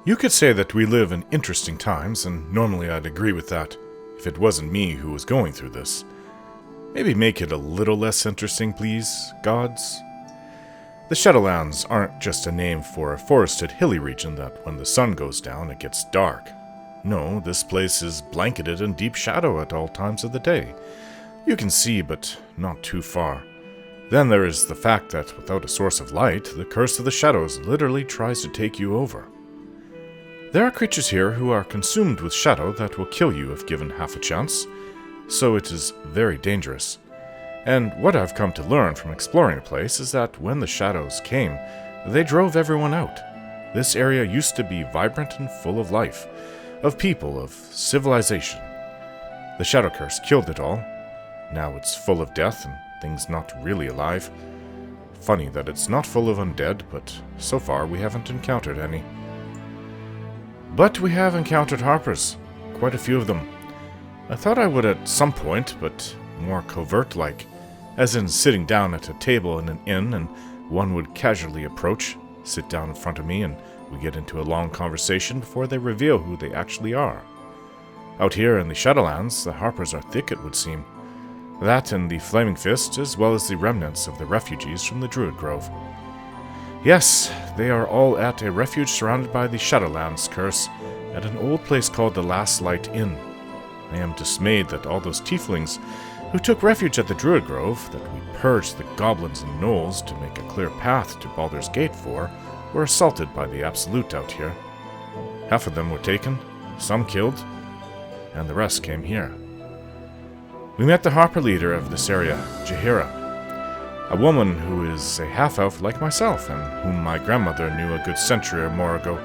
You could say that we live in interesting times, and normally I'd agree with that, if it wasn't me who was going through this. Maybe make it a little less interesting, please, gods? The Shadowlands aren't just a name for a forested hilly region that when the sun goes down it gets dark. No, this place is blanketed in deep shadow at all times of the day. You can see, but not too far. Then there is the fact that without a source of light, the curse of the shadows literally tries to take you over. There are creatures here who are consumed with shadow that will kill you if given half a chance, so it is very dangerous. And what I've come to learn from exploring the place is that when the shadows came, they drove everyone out. This area used to be vibrant and full of life, of people, of civilization. The shadow curse killed it all. Now it's full of death and things not really alive. Funny that it's not full of undead, but so far we haven't encountered any. But we have encountered harpers, quite a few of them. I thought I would at some point, but more covert-like, as in sitting down at a table in an inn and one would casually approach, sit down in front of me, and we get into a long conversation before they reveal who they actually are. Out here in the Shadowlands, the harpers are thick, it would seem. That and the Flaming Fist, as well as the remnants of the refugees from the Druid Grove. Yes, they are all at a refuge surrounded by the Shadowlands curse at an old place called the Last Light Inn. I am dismayed that all those tieflings who took refuge at the Druid Grove, that we purged the goblins and gnolls to make a clear path to Baldur's Gate for, were assaulted by the Absolute out here. Half of them were taken, some killed, and the rest came here. We met the harper leader of this area, Jaheira, a woman who is a half-elf like myself and whom my grandmother knew a good century or more ago.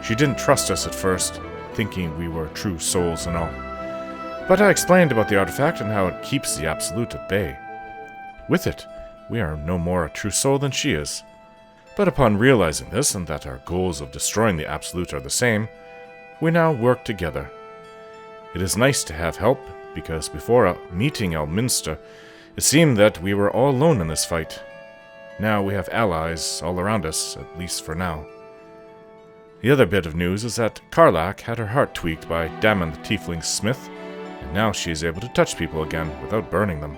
She didn't trust us at first, thinking we were true souls and all. But I explained about the artifact and how it keeps the Absolute at bay. With it, we are no more a true soul than she is. But upon realizing this and that our goals of destroying the Absolute are the same, we now work together. It is nice to have help, because before meeting Elminster, it seemed that we were all alone in this fight. Now we have allies all around us, at least for now. The other bit of news is that Karlach had her heart tweaked by Damon the Tiefling Smith, and now she is able to touch people again without burning them.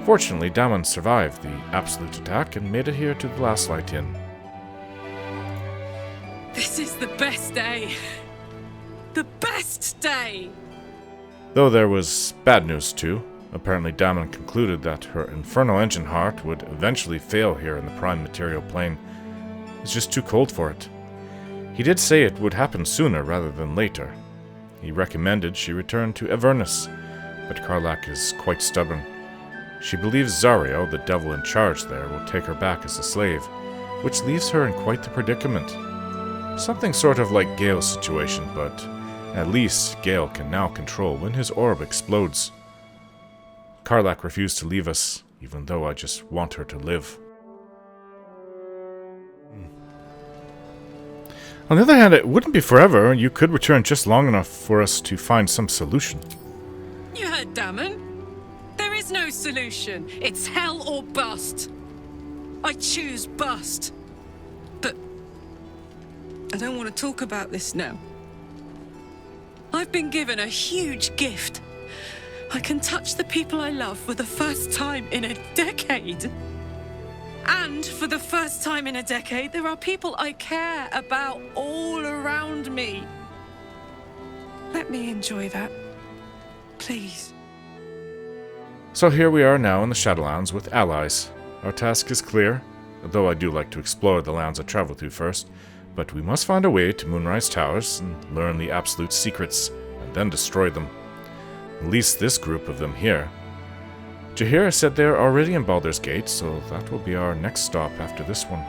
Fortunately, Damon survived the Absolute attack and made it here to the Last Light Inn. This is the best day. The best day! Though there was bad news too. Apparently Damon concluded that her Infernal Engine heart would eventually fail here in the Prime Material Plane. It's just too cold for it. He did say it would happen sooner rather than later. He recommended she return to Avernus, but Karlach is quite stubborn. She believes Zariel, the devil in charge there, will take her back as a slave, which leaves her in quite the predicament. Something sort of like Gale's situation, but at least Gale can now control when his orb explodes. Karlach refused to leave us, even though I just want her to live. On the other hand, it wouldn't be forever. You could return just long enough for us to find some solution. You heard Damon. There is no solution. It's hell or bust. I choose bust. But I don't want to talk about this now. I've been given a huge gift. I can touch the people I love for the first time in a decade. And for the first time in a decade, there are people I care about all around me. Let me enjoy that. Please. So here we are now in the Shadowlands with allies. Our task is clear, though I do like to explore the lands I travel through first, but we must find a way to Moonrise Towers and learn the Absolute secrets, and then destroy them. At least this group of them here. Jaheira said they're already in Baldur's Gate, so that will be our next stop after this one.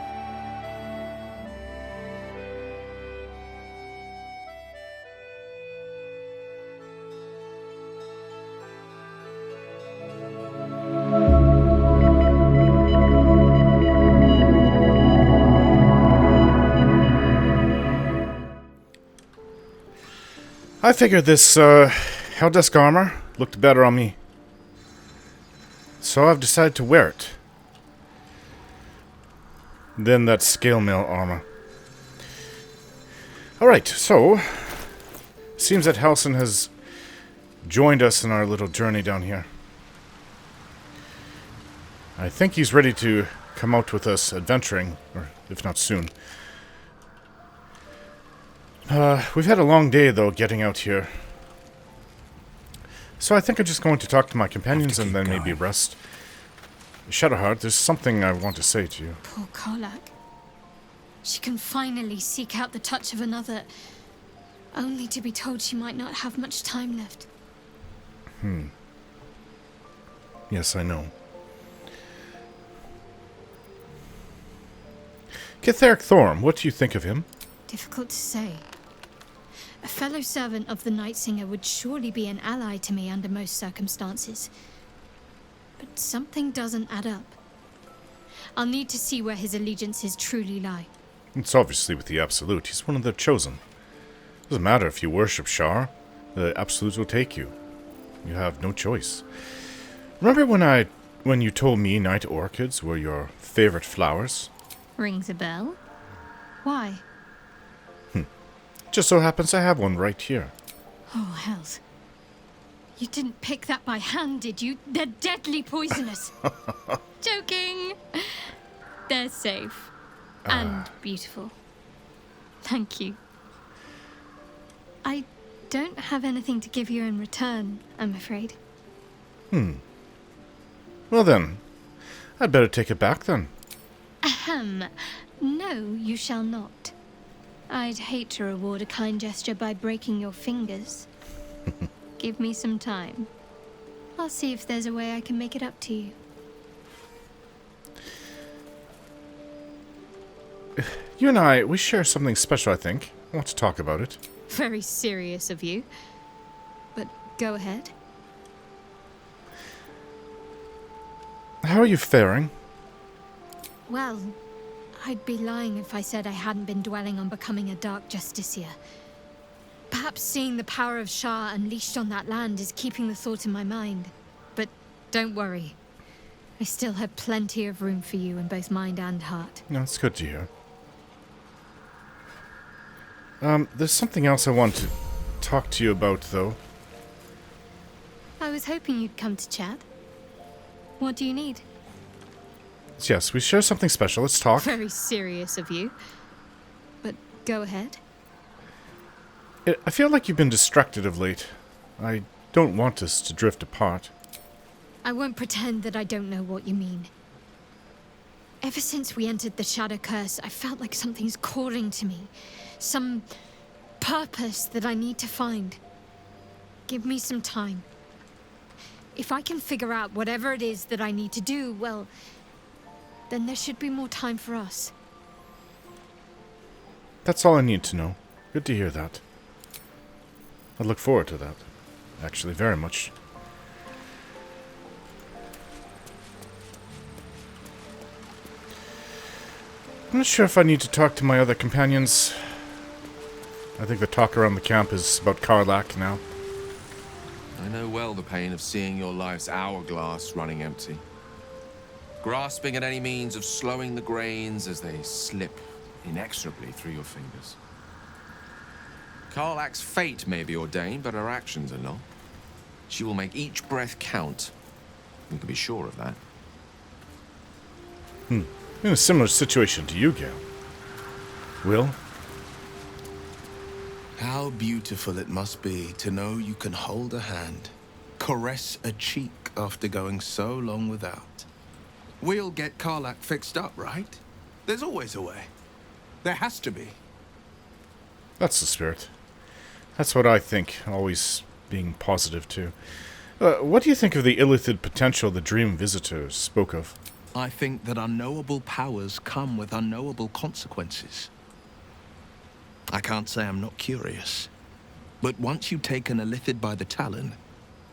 I figured this Helldesk armor looked better on me, so I've decided to wear it. Then that scale mail armor. Alright, so... seems that Halsin has joined us in our little journey down here. I think he's ready to come out with us adventuring, or if not soon. We've had a long day, though, getting out here. So I think I'm just going to talk to my companions and then maybe rest. Shadowheart, there's something I want to say to you. Poor Karlak. She can finally seek out the touch of another, only to be told she might not have much time left. Yes, I know. Kitheric Thorm, what do you think of him? Difficult to say. A fellow servant of the Night Singer would surely be an ally to me under most circumstances. But something doesn't add up. I'll need to see where his allegiances truly lie. It's obviously with the Absolute. He's one of the chosen. Doesn't matter if you worship Shar. The Absolute will take you. You have no choice. Remember when you told me night orchids were your favorite flowers? Rings a bell? Why? Just so happens I have one right here. Oh, hells. You didn't pick that by hand, did you? They're deadly poisonous. Joking. They're safe. And beautiful. Thank you. I don't have anything to give you in return, I'm afraid. Well then, I'd better take it back then. Ahem. No, you shall not. I'd hate to reward a kind gesture by breaking your fingers. Give me some time. I'll see if there's a way I can make it up to you. You and I, we share something special, I think. I want to talk about it. Very serious of you. But go ahead. How are you faring? Well, I'd be lying if I said I hadn't been dwelling on becoming a Dark Justiciar. Perhaps seeing the power of Shar unleashed on that land is keeping the thought in my mind. But don't worry. I still have plenty of room for you in both mind and heart. No, it's good to hear. There's something else I want to talk to you about, though. I was hoping you'd come to chat. What do you need? Yes, we share something special. Let's talk. Very serious of you. But go ahead. I feel like you've been distracted of late. I don't want us to drift apart. I won't pretend that I don't know what you mean. Ever since we entered the Shadow Curse, I felt like something's calling to me. Some purpose that I need to find. Give me some time. If I can figure out whatever it is that I need to do, well, then there should be more time for us. That's all I need to know. Good to hear that. I look forward to that. Actually, very much. I'm not sure if I need to talk to my other companions. I think the talk around the camp is about Karlak now. I know well the pain of seeing your life's hourglass running empty. Grasping at any means of slowing the grains as they slip inexorably through your fingers. Karlak's fate may be ordained, but her actions are not. She will make each breath count. You can be sure of that. In a similar situation to you, Gale. Will? How beautiful it must be to know you can hold a hand, caress a cheek after going so long without. We'll get Karlak fixed up, right? There's always a way. There has to be. That's the spirit. That's what I think, always being positive too. What do you think of the illithid potential the Dream Visitors spoke of? I think that unknowable powers come with unknowable consequences. I can't say I'm not curious. But once you take an illithid by the talon,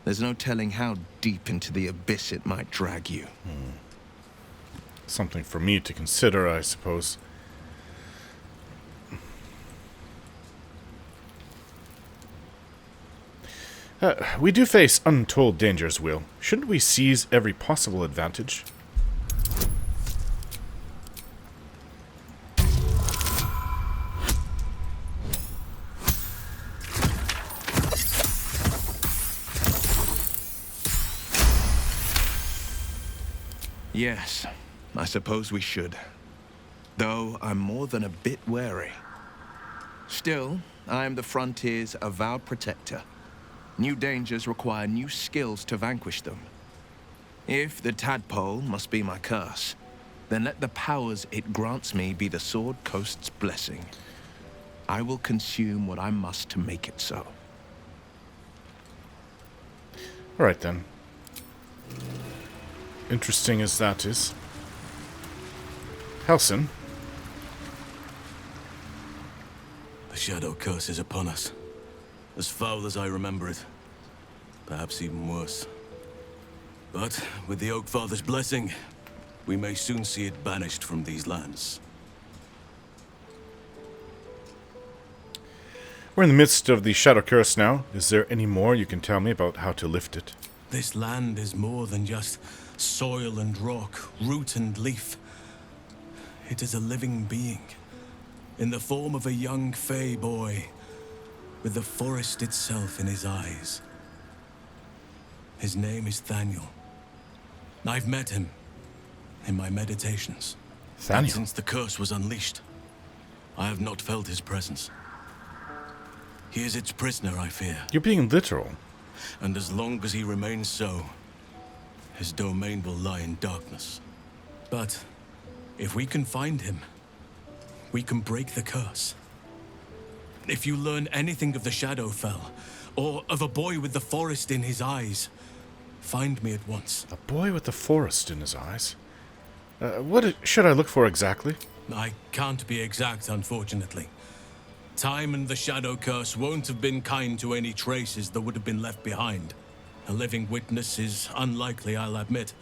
there's no telling how deep into the abyss it might drag you. Something for me to consider, I suppose. We do face untold dangers, Will. Shouldn't we seize every possible advantage? Yes, I suppose we should. Though I'm more than a bit wary. Still, I am the frontier's avowed protector. New dangers require new skills to vanquish them. If the tadpole must be my curse, then let the powers it grants me be the Sword Coast's blessing. I will consume what I must to make it so. Alright then. Interesting as that is. Halsin. The Shadow Curse is upon us. As foul as I remember it. Perhaps even worse. But with the Oak Father's blessing, we may soon see it banished from these lands. We're in the midst of the Shadow Curse now. Is there any more you can tell me about how to lift it? This land is more than just soil and rock, root and leaf. It is a living being, in the form of a young Fey boy, with the forest itself in his eyes. His name is Thaniel. I've met him in my meditations. Thaniel? And since the curse was unleashed, I have not felt his presence. He is its prisoner, I fear. You're being literal. And as long as he remains so, his domain will lie in darkness. But if we can find him, we can break the curse. If you learn anything of the Shadowfell, or of a boy with the forest in his eyes, find me at once. A boy with the forest in his eyes? What should I look for exactly? I can't be exact, unfortunately. Time and the Shadow Curse won't have been kind to any traces that would have been left behind. A living witness is unlikely, I'll admit.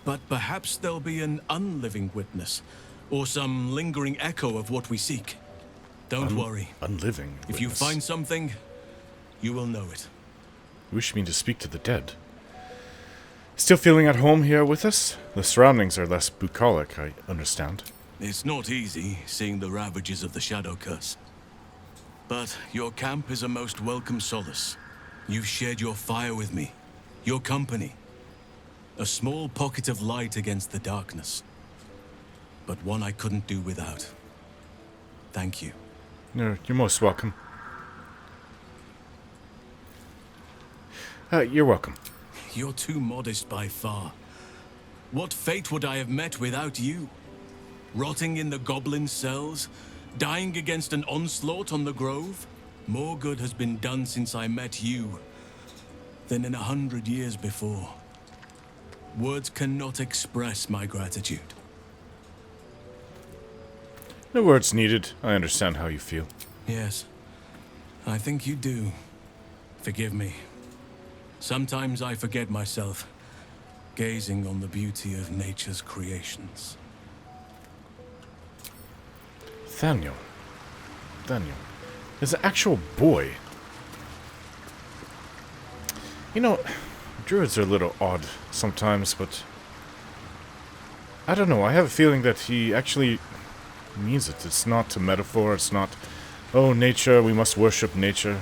But perhaps there'll be an unliving witness, or some lingering echo of what we seek. Don't worry. Unliving witness. If you find something, you will know it. Wish me to speak to the dead. Still feeling at home here with us? The surroundings are less bucolic, I understand. It's not easy, seeing the ravages of the Shadow Curse. But your camp is a most welcome solace. You've shared your fire with me, your company. A small pocket of light against the darkness. But one I couldn't do without. Thank you. You're most welcome. You're welcome. You're too modest by far. What fate would I have met without you? Rotting in the goblin cells? Dying against an onslaught on the grove? More good has been done since I met you than in 100 years before. Words cannot express my gratitude. No words needed. I understand how you feel. Yes, I think you do. Forgive me. Sometimes I forget myself, gazing on the beauty of nature's creations. Thaniel. Is an actual boy. You know, druids are a little odd sometimes, but I don't know. I have a feeling that he actually means it. It's not a metaphor. It's not, oh, nature, we must worship nature.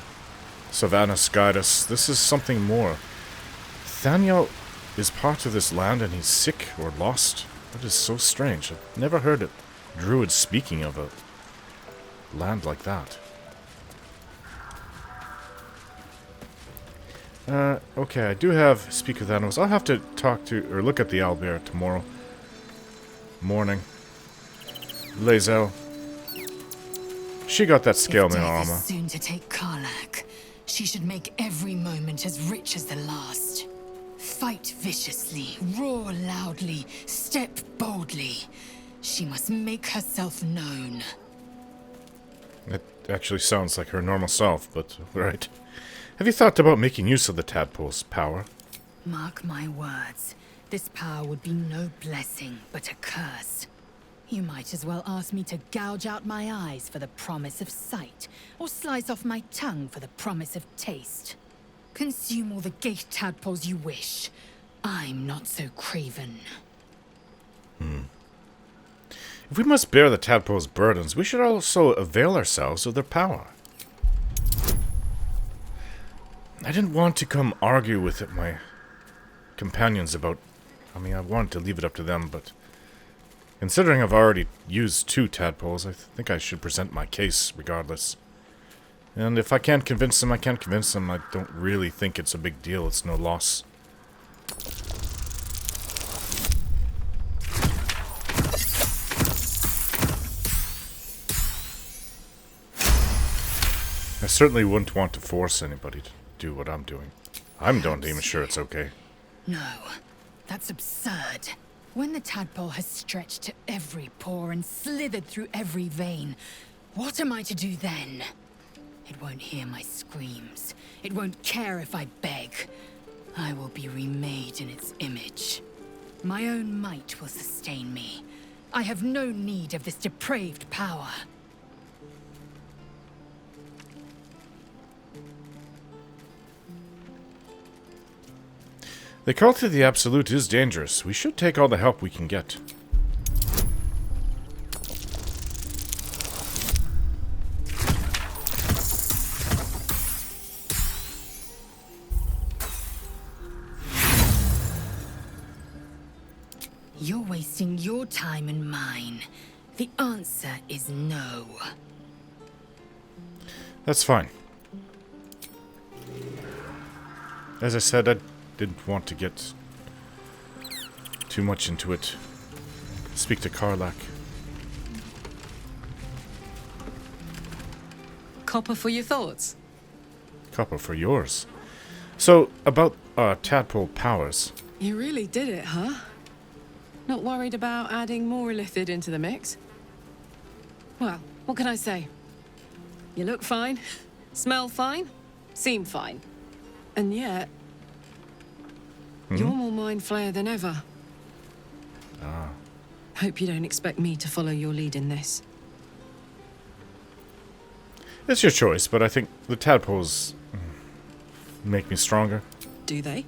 Savannah guide us. This is something more. Thaniel is part of this land and he's sick or lost. That is so strange. I've never heard of druids speaking of a land like that. Okay, I do have speak with animals. I'll have to talk to or look at the owlbear tomorrow morning. Lae'zel. She got that scale mail armor. If soon to take Karlak, she should make every moment as rich as the last. Fight viciously, roar loudly, step boldly. She must make herself known. It actually sounds like her normal self, but right. Have you thought about making use of the tadpole's power? Mark my words, this power would be no blessing, but a curse. You might as well ask me to gouge out my eyes for the promise of sight, or slice off my tongue for the promise of taste. Consume all the gate tadpoles you wish. I'm not so craven. If we must bear the tadpole's burdens, we should also avail ourselves of their power. I didn't want to come argue with my companions about I mean, I wanted to leave it up to them, but considering I've already used 2 tadpoles, I think I should present my case regardless. And if I can't convince them, I can't convince them. I don't really think it's a big deal. It's no loss. I certainly wouldn't want to force anybody to do what I'm doing. I'm not even sure it's okay. No, that's absurd. When the tadpole has stretched to every pore and slithered through every vein, what am I to do then? It won't hear my screams. It won't care if I beg. I will be remade in its image. My own might will sustain me. I have no need of this depraved power. The cult of the Absolute is dangerous. We should take all the help we can get. You're wasting your time and mine. The answer is no. That's fine. As I said, I didn't want to get too much into it. Speak to Karlak. Copper for your thoughts. Copper for yours. So, about tadpole powers. You really did it, huh? Not worried about adding more illithid into the mix? Well, what can I say? You look fine, smell fine, seem fine. And yet, you're more mind flayer than ever. Ah. Hope you don't expect me to follow your lead in this. It's your choice, but I think the tadpoles make me stronger. Do they?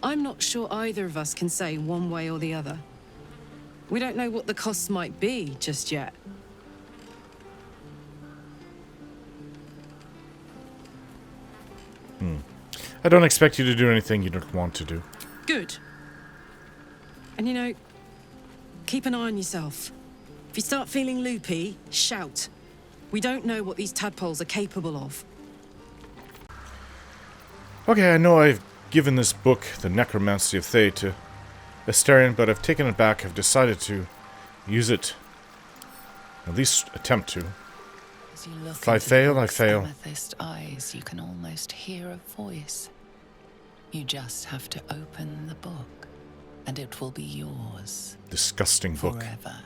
I'm not sure either of us can say one way or the other. We don't know what the costs might be just yet. I don't expect you to do anything you don't want to do. Good. And you know, keep an eye on yourself. If you start feeling loopy, shout. We don't know what these tadpoles are capable of. Okay, I know I've given this book, The Necromancy of Thay, to Astarion, but I've taken it back. I've decided to use it. At least attempt to. As you look If I into the fail, I book's fail. amethyst eyes, you can almost hear a voice. You just have to open the book, and it will be yours Disgusting book. forever.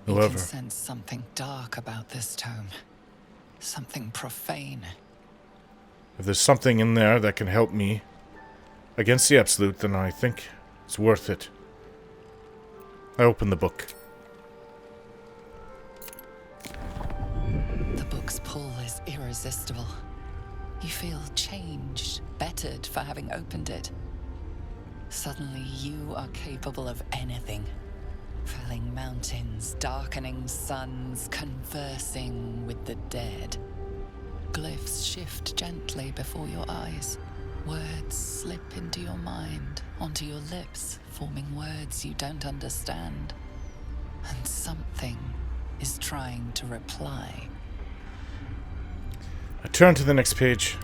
You However, can sense something dark about this tome. Something profane. if there's something in there that can help me against the Absolute, then I think it's worth it. I open the book. The book's pull is irresistible. You feel changed, bettered for having opened it. Suddenly you are capable of anything. Felling mountains, darkening suns, conversing with the dead. Glyphs shift gently before your eyes. Words slip into your mind, onto your lips, forming words you don't understand. And something is trying to reply. I turn to the next page.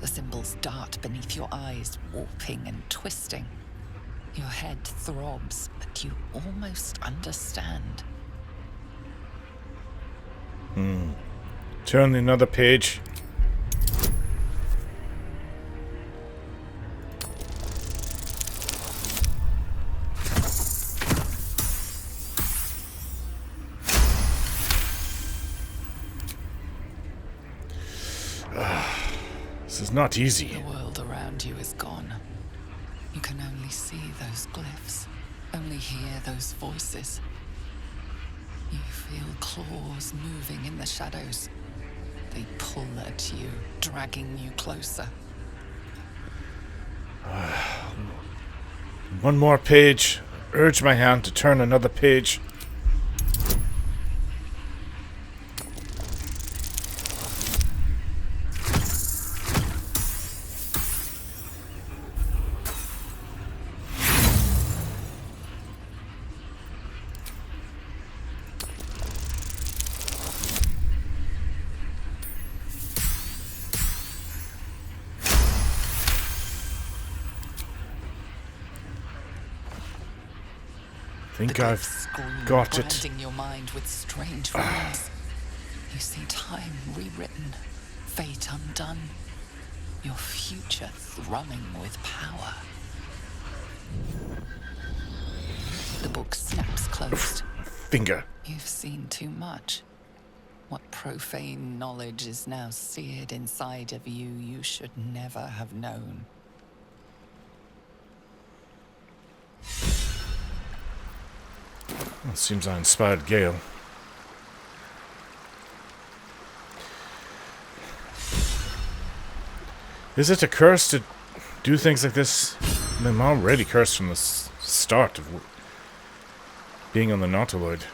The symbols dart beneath your eyes, warping and twisting. Your head throbs, but you almost understand. Turn another page. This is not easy. The world around you is gone. You can only see those glyphs, only hear those voices. You feel claws moving in the shadows. They pull at you, dragging you closer. One more page. Urge my hand to turn another page. I think I've got it. Blinding your mind with strange visions. You see time rewritten, fate undone, your future thrumming with power. The book snaps closed. Finger. You've seen too much. What profane knowledge is now seared inside of you you should never have known. Well, it seems I inspired Gale. Is it a curse to do things like this? I mean, I'm already cursed from the start of being on the Nautiloid.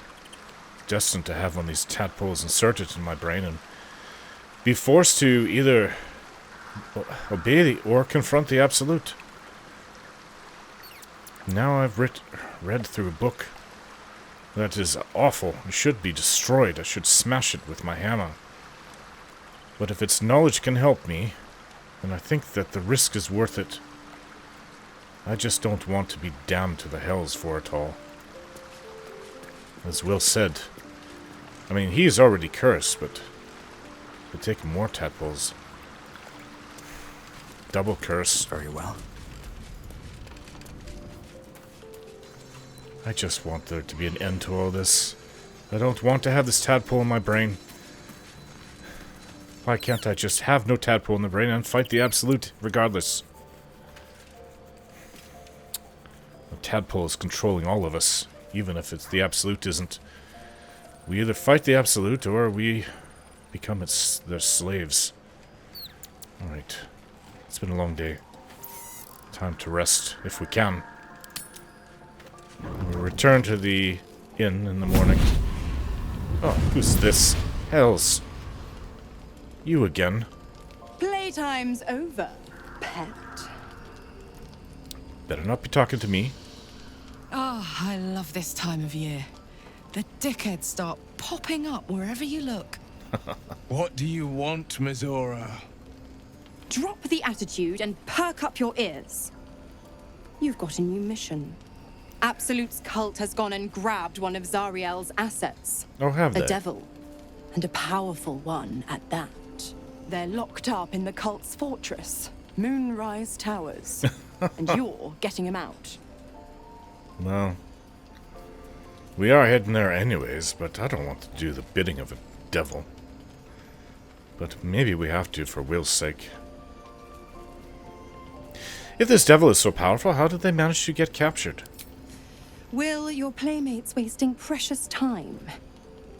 Destined to have one of these tadpoles inserted in my brain and be forced to either obey or confront the Absolute. Now I've read through a book that is awful. It should be destroyed. I should smash it with my hammer. But if its knowledge can help me, then I think that the risk is worth it. I just don't want to be damned to the hells for it all. As Will said, I mean, he is already cursed, but to take more tadpoles. Double curse. Very well. I just want there to be an end to all this. I don't want to have this tadpole in my brain. Why can't I just have no tadpole in the brain and fight the Absolute regardless? The tadpole is controlling all of us, even if it's the Absolute isn't. We either fight the Absolute or we become their slaves. Alright. It's been a long day. Time to rest, if we can. We'll return to the inn in the morning. Oh, who's this? Hells. You again. Playtime's over, pet. Better not be talking to me. Oh, I love this time of year. The dickheads start popping up wherever you look. What do you want, Mizora? Drop the attitude and perk up your ears. You've got a new mission. Absolute's cult has gone and grabbed one of Zariel's assets. Oh, have they? A devil. And a powerful one at that. They're locked up in the cult's fortress, Moonrise Towers. And you're getting him out. Well, we are heading there anyways, but I don't want to do the bidding of a devil. But maybe we have to for Will's sake. If this devil is so powerful, how did they manage to get captured? Will, your playmate's wasting precious time.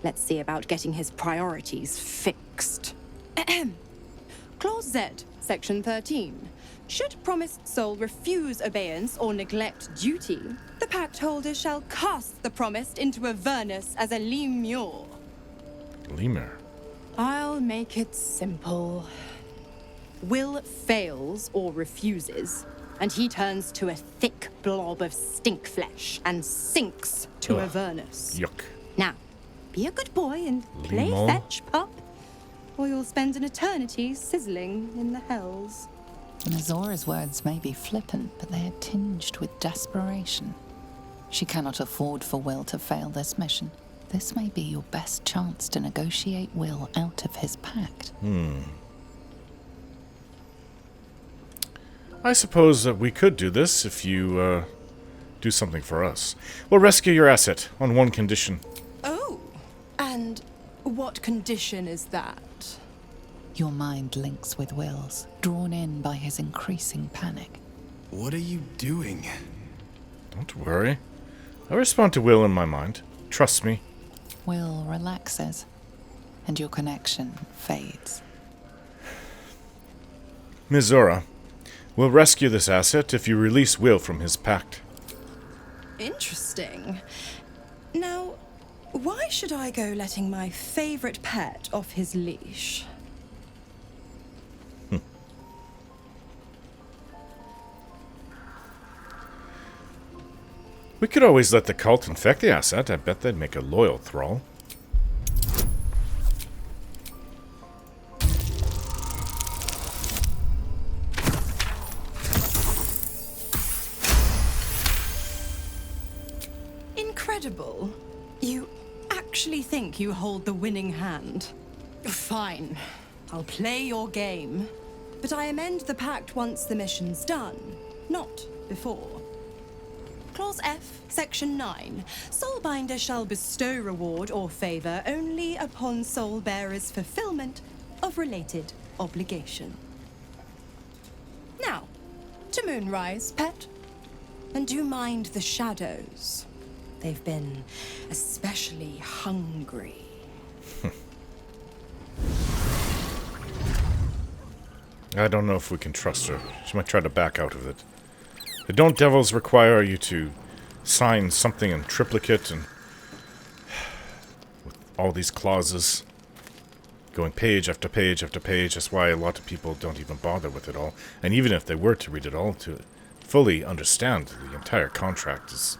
Let's see about getting his priorities fixed. Clause Z, Section 13. Should promised soul refuse obeyance or neglect duty, the pact holder shall cast the promised into Avernus as a lemure. Lemur. I'll make it simple. Will fails or refuses, and he turns to a thick blob of stink flesh and sinks to Ugh. Avernus. Yuck. Now, be a good boy and play Lemur. fetch, pup, or you'll spend an eternity sizzling in the hells. Mizora's words may be flippant, but they are tinged with desperation. She cannot afford for Will to fail this mission. This may be your best chance to negotiate Will out of his pact. I suppose that we could do this if you do something for us. We'll rescue your asset on one condition. Oh, and what condition is that? Your mind links with Will's, drawn in by his increasing panic. What are you doing? Don't worry. I respond to Will in my mind. Trust me. Will relaxes, and your connection fades. Mizora, we'll rescue this asset if you release Will from his pact. Interesting. Now, why should I go letting my favorite pet off his leash? We could always let the cult infect the asset. I bet they'd make a loyal thrall. Incredible. You actually think you hold the winning hand? Fine. I'll play your game. But I amend the pact once the mission's done, not before. Clause F, Section 9. Soulbinder shall bestow reward or favor only upon soul bearer's fulfillment of related obligation. Now, to Moonrise, pet. And do mind the shadows. They've been especially hungry. I don't know if we can trust her. She might try to back out of it. The Don't Devils require you to sign something in triplicate and with all these clauses going page after page after page. That's why a lot of people don't even bother with it all. And even if they were to read it all, to fully understand the entire contract is...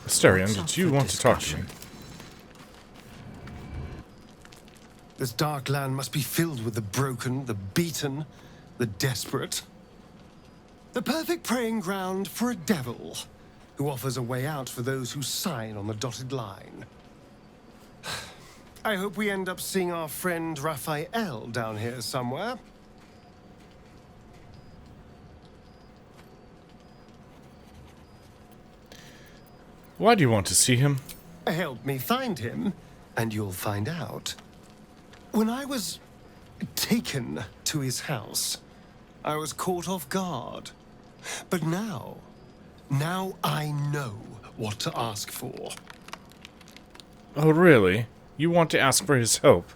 Asterion, did you want to talk to me? This dark land must be filled with the broken, the beaten, the desperate. The perfect preying ground for a devil who offers a way out for those who sign on the dotted line. I hope we end up seeing our friend Raphael down here somewhere. Why do you want to see him? Help me find him, and you'll find out. When I was taken to his house, I was caught off guard. But now I know what to ask for. Oh, really? You want to ask for his help?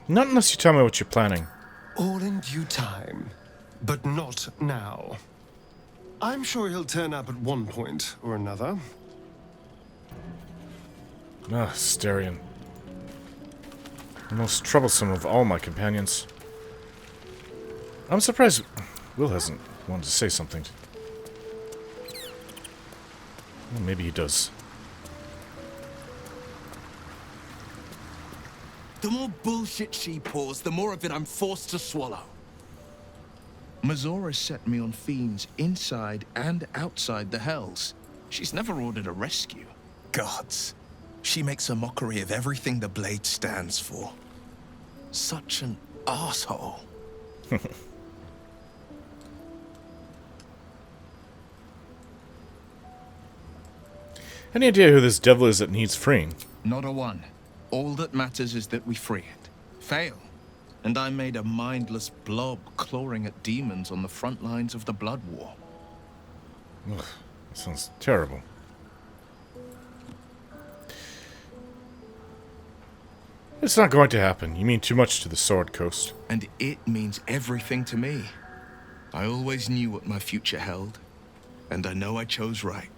Not unless you tell me what you're planning. All in due time, but not now. I'm sure he'll turn up at one point or another. Ah, Asterion. The most troublesome of all my companions. I'm surprised Will hasn't wanted to say something. Well, maybe he does. The more bullshit she pours, the more of it I'm forced to swallow. Mazora set me on fiends inside and outside the Hells. She's never ordered a rescue. Gods. She makes a mockery of everything the Blade stands for. Such an asshole. Any idea who this devil is that needs freeing? Not a one. All that matters is that we free it. Fail, and I'm made a mindless blob clawing at demons on the front lines of the Blood War. Ugh, that sounds terrible. It's not going to happen. You mean too much to the Sword Coast. And it means everything to me. I always knew what my future held, and I know I chose right.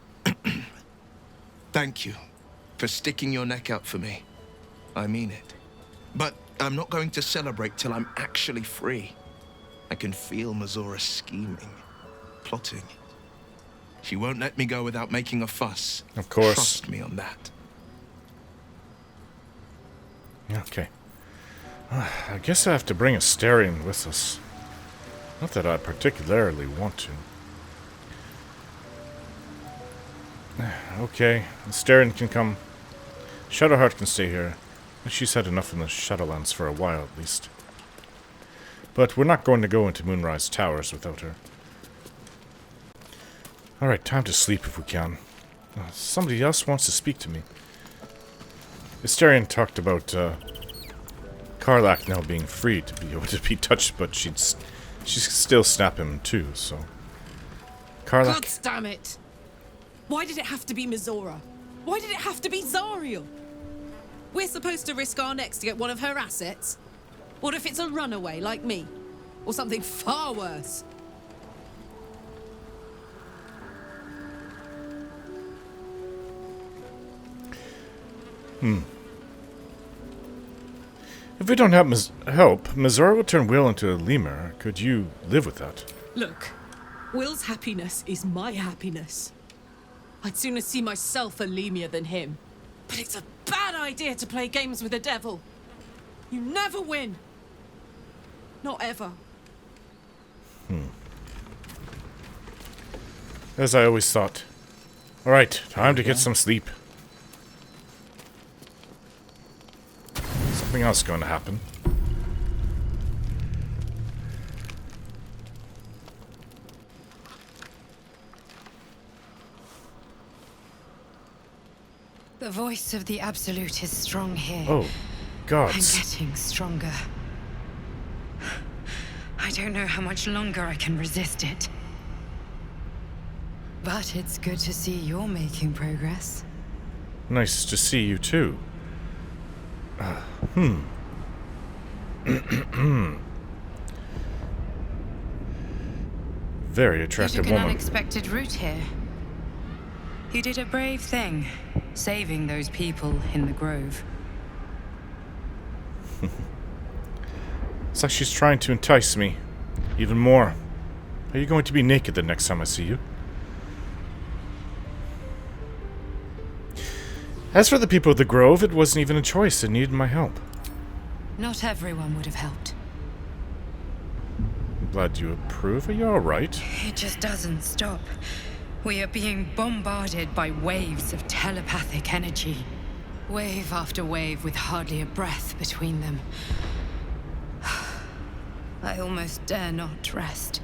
Thank you for sticking your neck out for me. I mean it. But I'm not going to celebrate till I'm actually free. I can feel Mazora scheming, plotting. She won't let me go without making a fuss. Of course. Trust me on that. Okay. I guess I have to bring Asterion with us. Not that I particularly want to. Okay, Asterion can come. Shadowheart can stay here. She's had enough in the Shadowlands for a while, at least. But we're not going to go into Moonrise Towers without her. Alright, time to sleep if we can. Somebody else wants to speak to me. Asterion talked about Karlach now being free to be able to be touched, but she'd still snap him too, so... Karlach... God damn it! Why did it have to be Mazora? Why did it have to be Zariel? We're supposed to risk our necks to get one of her assets? What if it's a runaway like me? Or something far worse? If we don't have help, Missouri will turn Will into a lemur. Could you live with that? Look, Will's happiness is my happiness. I'd sooner see myself a lemur than him. But it's a bad idea to play games with the devil. You never win. Not ever. As I always thought. Alright, time to get some sleep. Something else is going to happen. The voice of the Absolute is strong here. Oh, I'm gods. getting stronger. I don't know how much longer I can resist it. But it's good to see you're making progress. Nice to see you too. Very You attractive took an woman. unexpected route here. You did a brave thing, saving those people in the grove. It's like she's trying to entice me. Even more. Are you going to be naked the next time I see you? As for the people of the Grove, it wasn't even a choice. They needed my help. Not everyone would have helped. I'm glad you approve. Are you alright? It just doesn't stop. We are being bombarded by waves of telepathic energy. Wave after wave with hardly a breath between them. I almost dare not rest.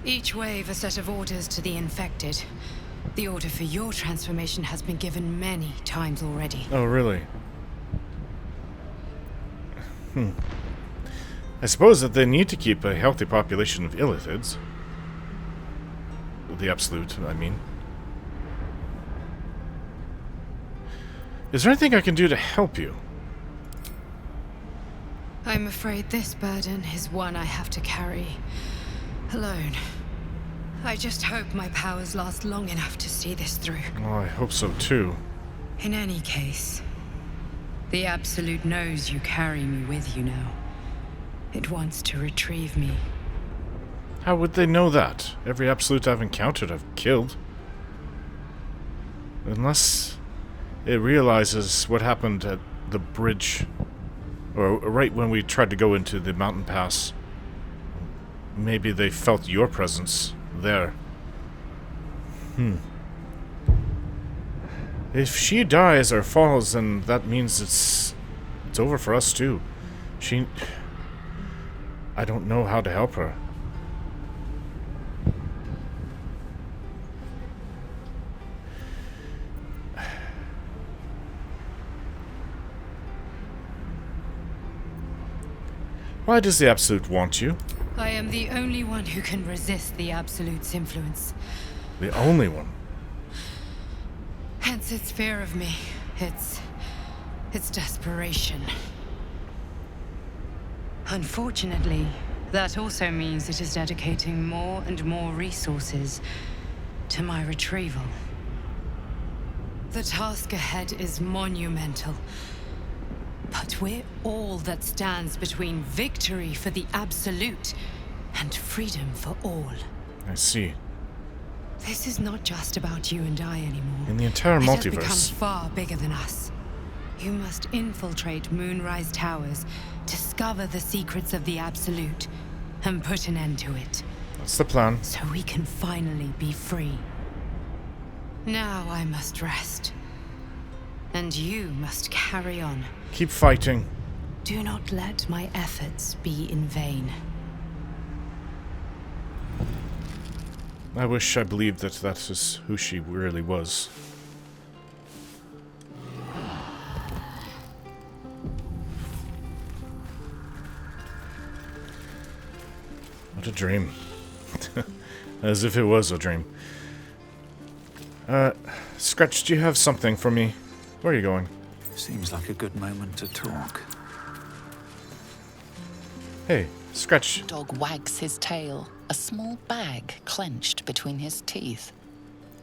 Each wave a set of orders to the infected. The order for your transformation has been given many times already. Oh, really? I suppose that they need to keep a healthy population of illithids. The Absolute, I mean. Is there anything I can do to help you? I'm afraid this burden is one I have to carry alone. I just hope my powers last long enough to see this through. Oh, I hope so too. In any case, the Absolute knows you carry me with you now. It wants to retrieve me. How would they know that? Every Absolute I've encountered I've killed. Unless it realizes what happened at the bridge. Or right when we tried to go into the mountain pass. Maybe they felt your presence there. If she dies or falls, then that means it's over for us too. I don't know how to help her. Why does the Absolute want you? I am the only one who can resist the Absolute's influence. The only one. Hence its fear of me. Its desperation. Unfortunately, that also means it is dedicating more and more resources to my retrieval. The task ahead is monumental. But we're all that stands between victory for the Absolute and freedom for all. I see. This is not just about you and I anymore. In the entire It has multiverse. become far bigger than us. You must infiltrate Moonrise Towers, discover the secrets of the Absolute, and put an end to it. That's the plan. So we can finally be free. Now I must rest. And you must carry on. Keep fighting. Do not let my efforts be in vain. I wish I believed that that is who she really was. What a dream. As if it was a dream. Scratch, do you have something for me? Where are you going? Seems like a good moment to talk. Hey, Scratch. Dog wags his tail, a small bag clenched between his teeth.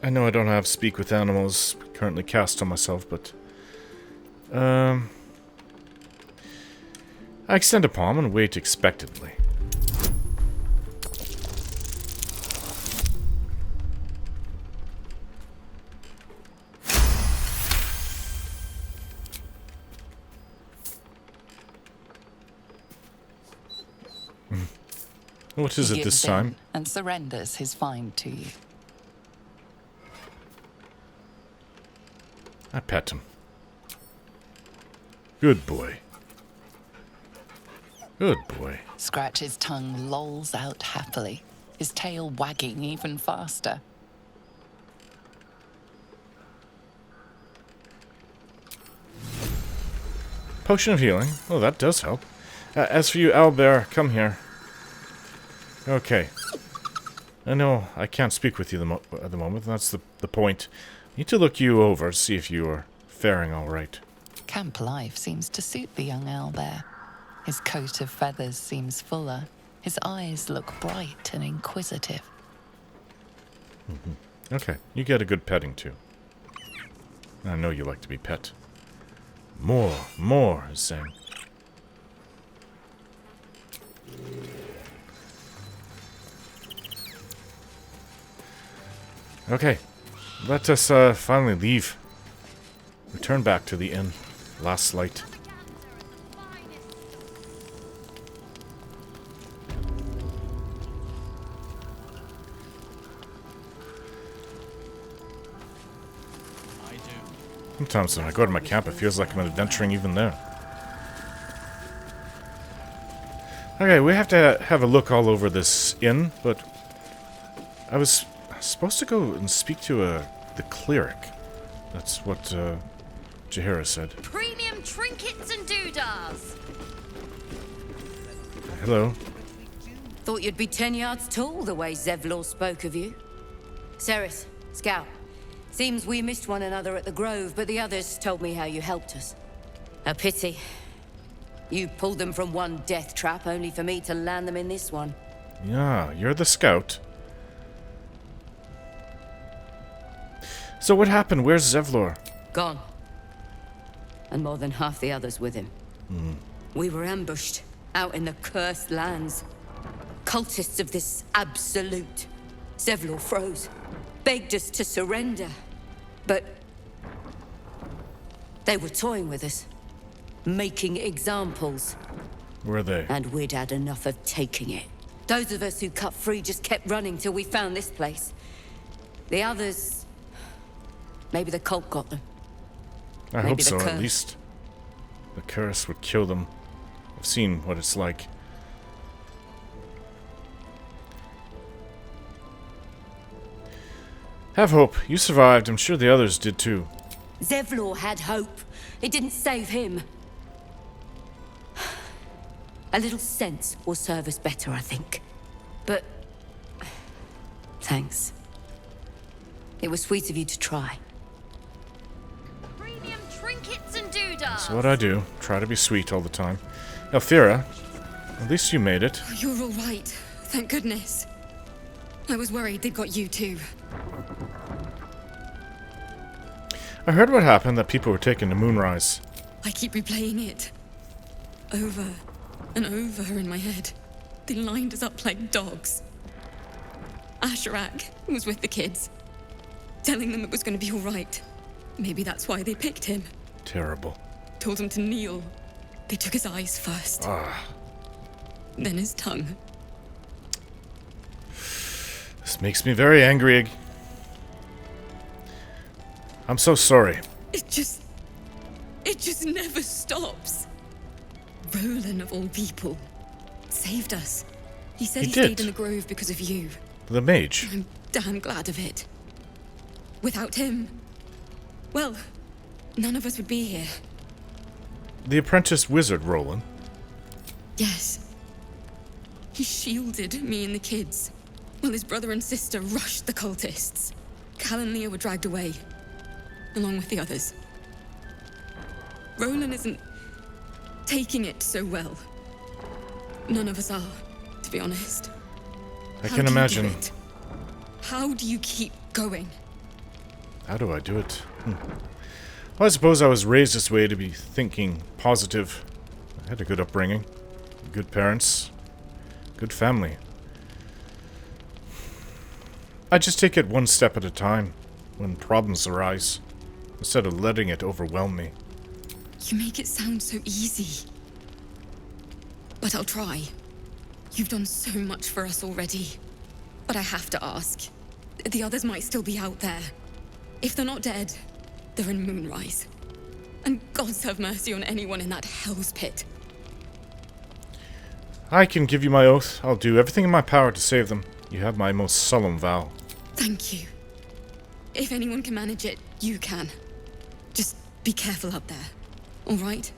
I know I don't have Speak with Animals currently cast on myself, but... I extend a palm and wait expectantly. What is He it this gives time? in and surrenders his find to you. I pet him. Good boy. Good boy. Scratch's tongue lolls out happily, his tail wagging even faster. Potion of healing. Oh, that does help. As for you, Owlbear, come here. Okay. I know I can't speak with you at the moment. That's the point. I need to look you over to see if you are faring all right. Camp life seems to suit the young owlbear. His coat of feathers seems fuller. His eyes look bright and inquisitive. Okay, you get a good petting too. I know you like to be pet. More, is saying. Okay, let us finally leave. Return back to the inn. Last light. Sometimes when I go to my camp, it feels like I'm adventuring even there. Okay, we have to have a look all over this inn, but I was supposed to go and speak to the cleric. That's what Jaheira said. Premium trinkets and doodads. Hello. Thought you'd be 10 yards tall the way Zevlor spoke of you. Ceres, Scout. Seems we missed one another at the Grove, but the others told me how you helped us. A pity. You pulled them from one death trap, only for me to land them in this one. Yeah, you're the scout. So what happened? Where's Zevlor? Gone. And more than half the others with him. We were ambushed, out in the cursed lands. Cultists of this absolute. Zevlor froze, begged us to surrender. But they were toying with us, making examples. Were they? And we'd had enough of taking it. Those of us who cut free just kept running till we found this place. The others... maybe the cult got them. I Maybe hope the so, at curse. least. The curse would kill them. I've seen what it's like. Have hope. You survived. I'm sure the others did too. Zevlor had hope. It didn't save him. A little sense will serve us better, I think. But... thanks. It was sweet of you to try. Premium trinkets and doodads. That's what I do. Try to be sweet all the time. Elfira, at least you made it. You're all right. Thank goodness. I was worried they'd got you too. I heard what happened, that people were taken to Moonrise. I keep replaying it. Over and over in my head. They lined us up like dogs. Asherak was with the kids, telling them it was going to be all right. Maybe that's why they picked him. Terrible. Told him to kneel. They took his eyes first. Then his tongue. This makes me very angry. I'm so sorry. It just never stops. Roland, of all people, saved us. He said He he did. stayed in the grove because of you. The mage. I'm damn glad of it. Without him, well, none of us would be here. The apprentice wizard, Roland. Yes. He shielded me and the kids, while his brother and sister rushed the cultists. Cal and Leah were dragged away, along with the others. Roland isn't taking it so well. None of us are, to be honest. I can imagine. How do you keep going? How do I do it? Well, I suppose I was raised this way to be thinking positive. I had a good upbringing, good parents, good family. I just take it one step at a time when problems arise, instead of letting it overwhelm me. You make it sound so easy. But I'll try. You've done so much for us already. But I have to ask. The others might still be out there. If they're not dead, they're in Moonrise. And gods have mercy on anyone in that hell's pit. I can give you my oath. I'll do everything in my power to save them. You have my most solemn vow. Thank you. If anyone can manage it, you can. Just be careful up there. All right?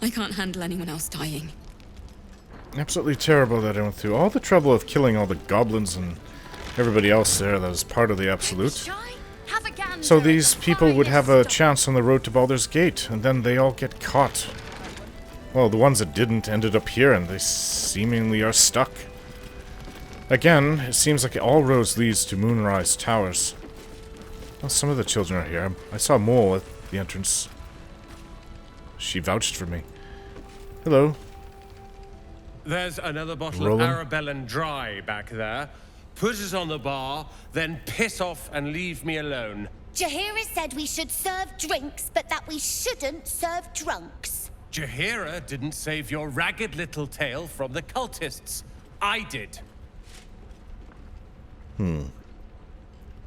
I can't handle anyone else dying. Absolutely terrible that I went through all the trouble of killing all the goblins and everybody else there that was part of the Absolute. So these people would have a chance on the road to Baldur's Gate, and then they all get caught. Well, the ones that didn't ended up here, and they seemingly are stuck. Again, it seems like all roads leads to Moonrise Towers. Well, some of the children are here. I saw Mole at the entrance. She vouched for me. Hello. There's another bottle Roland? of Arabellan Dry back there. Put it on the bar, then piss off and leave me alone. Jaheira said we should serve drinks, but that we shouldn't serve drunks. Jaheira didn't save your ragged little tail from the cultists. I did.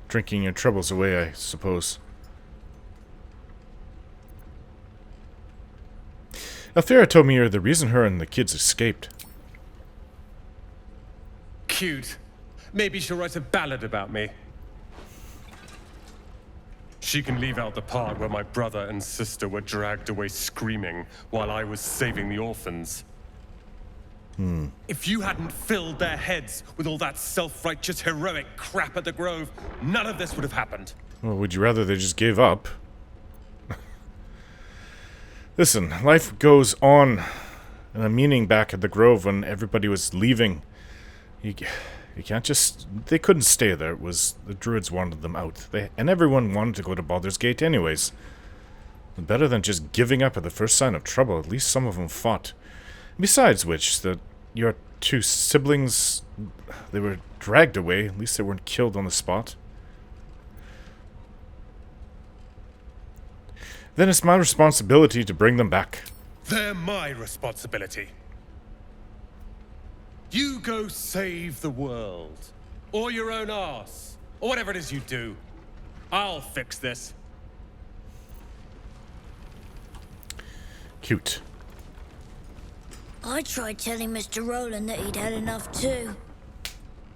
Drinking your troubles away, I suppose. Althea told me you're the reason her and the kids escaped. Cute. Maybe she'll write a ballad about me. She can leave out the part where my brother and sister were dragged away screaming while I was saving the orphans. If you hadn't filled their heads with all that self-righteous heroic crap at the Grove, none of this would have happened. Well, would you rather they just gave up? Listen, life goes on. And I'm meaning back at the Grove when everybody was leaving. You can't just... They couldn't stay there. It was... The Druids wanted them out. And everyone wanted to go to Baldur's Gate anyways. Better than just giving up at the first sign of trouble. At least some of them fought. Besides which, your two siblings... They were dragged away. At least they weren't killed on the spot. Then it's my responsibility to bring them back. They're my responsibility. You go save the world. Or your own arse. Or whatever it is you do. I'll fix this. Cute. I tried telling Mr. Roland that he'd had enough too.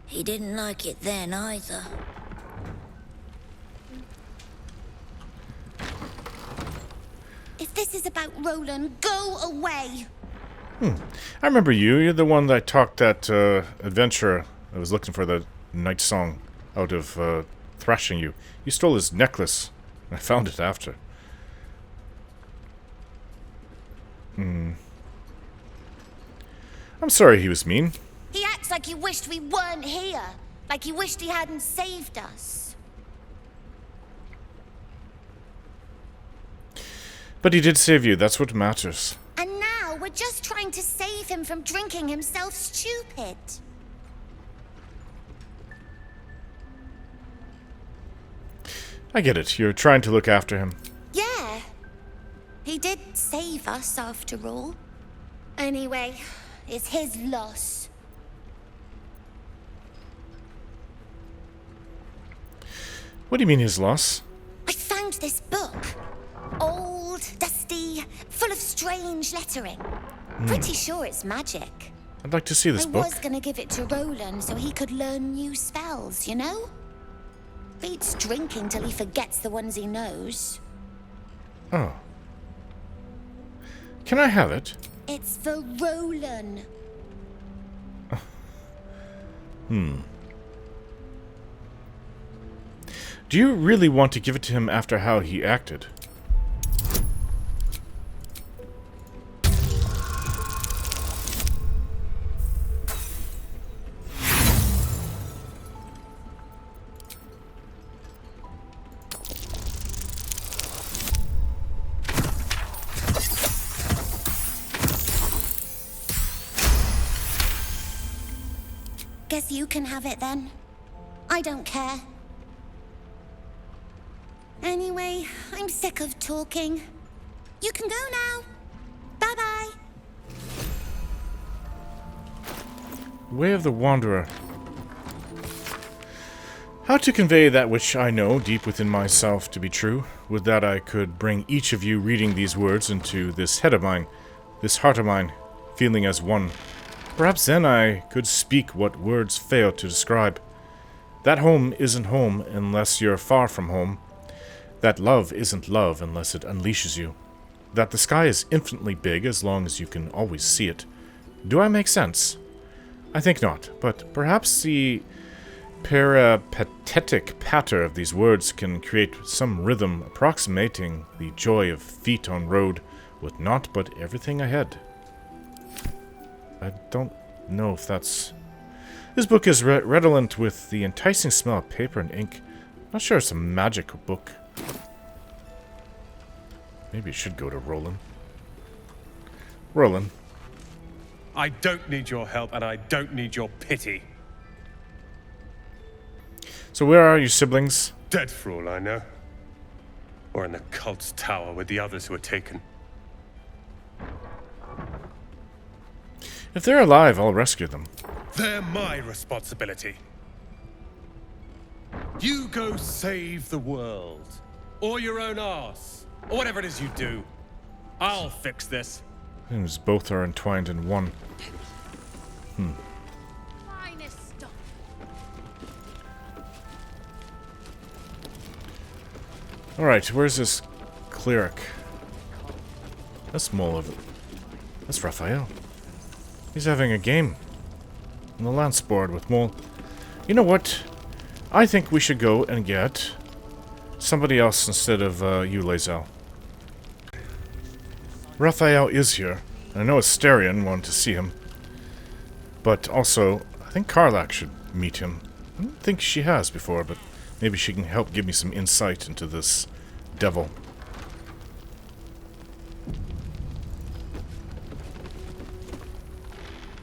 He didn't like it then either. If this is about Roland, go away! I remember you. You're the one that talked that adventurer that was looking for the night song out of thrashing you. You stole his necklace. I found it after. I'm sorry he was mean. He acts like he wished we weren't here. Like he wished he hadn't saved us. But he did save you. That's what matters. And now we're just trying to save him from drinking himself stupid. I get it. You're trying to look after him. Yeah. He did save us after all. Anyway, it's his loss. What do you mean his loss? I found this book. Old, dusty, full of strange lettering. Pretty sure it's magic. I'd like to see this book. I was gonna give it to Roland so he could learn new spells, you know? Beats drinking till he forgets the ones he knows. Oh. Can I have it? It's for Roland. Do you really want to give it to him after how he acted? guess you can have it then. I don't care. Anyway, I'm sick of talking. You can go now. Bye-bye. Way of the Wanderer. How to convey that which I know deep within myself to be true? Would that I could bring each of you reading these words into this head of mine, this heart of mine, feeling as one. Perhaps then I could speak what words fail to describe. That home isn't home unless you're far from home. That love isn't love unless it unleashes you. That the sky is infinitely big as long as you can always see it. Do I make sense? I think not, but perhaps the peripatetic patter of these words can create some rhythm approximating the joy of feet on road with naught but everything ahead. I don't know if that's... This book is redolent with the enticing smell of paper and ink. Not sure it's a magic book. Maybe it should go to Roland. Roland. I don't need your help, and I don't need your pity. So where are your siblings? Dead for all I know. Or in the cult's tower with the others who were taken. If they're alive, I'll rescue them. They're my responsibility. You go save the world. Or your own arse. Or whatever it is you do. I'll fix this. Seems both are entwined in one. Alright, where's this cleric? That's Mole of it. That's Raphael. He's having a game on the lance board with Mole. You know what? I think we should go and get somebody else instead of you, Lae'zel. Raphael is here. I know Asterion wanted to see him. But also, I think Karlach should meet him. I don't think she has before, but maybe she can help give me some insight into this devil.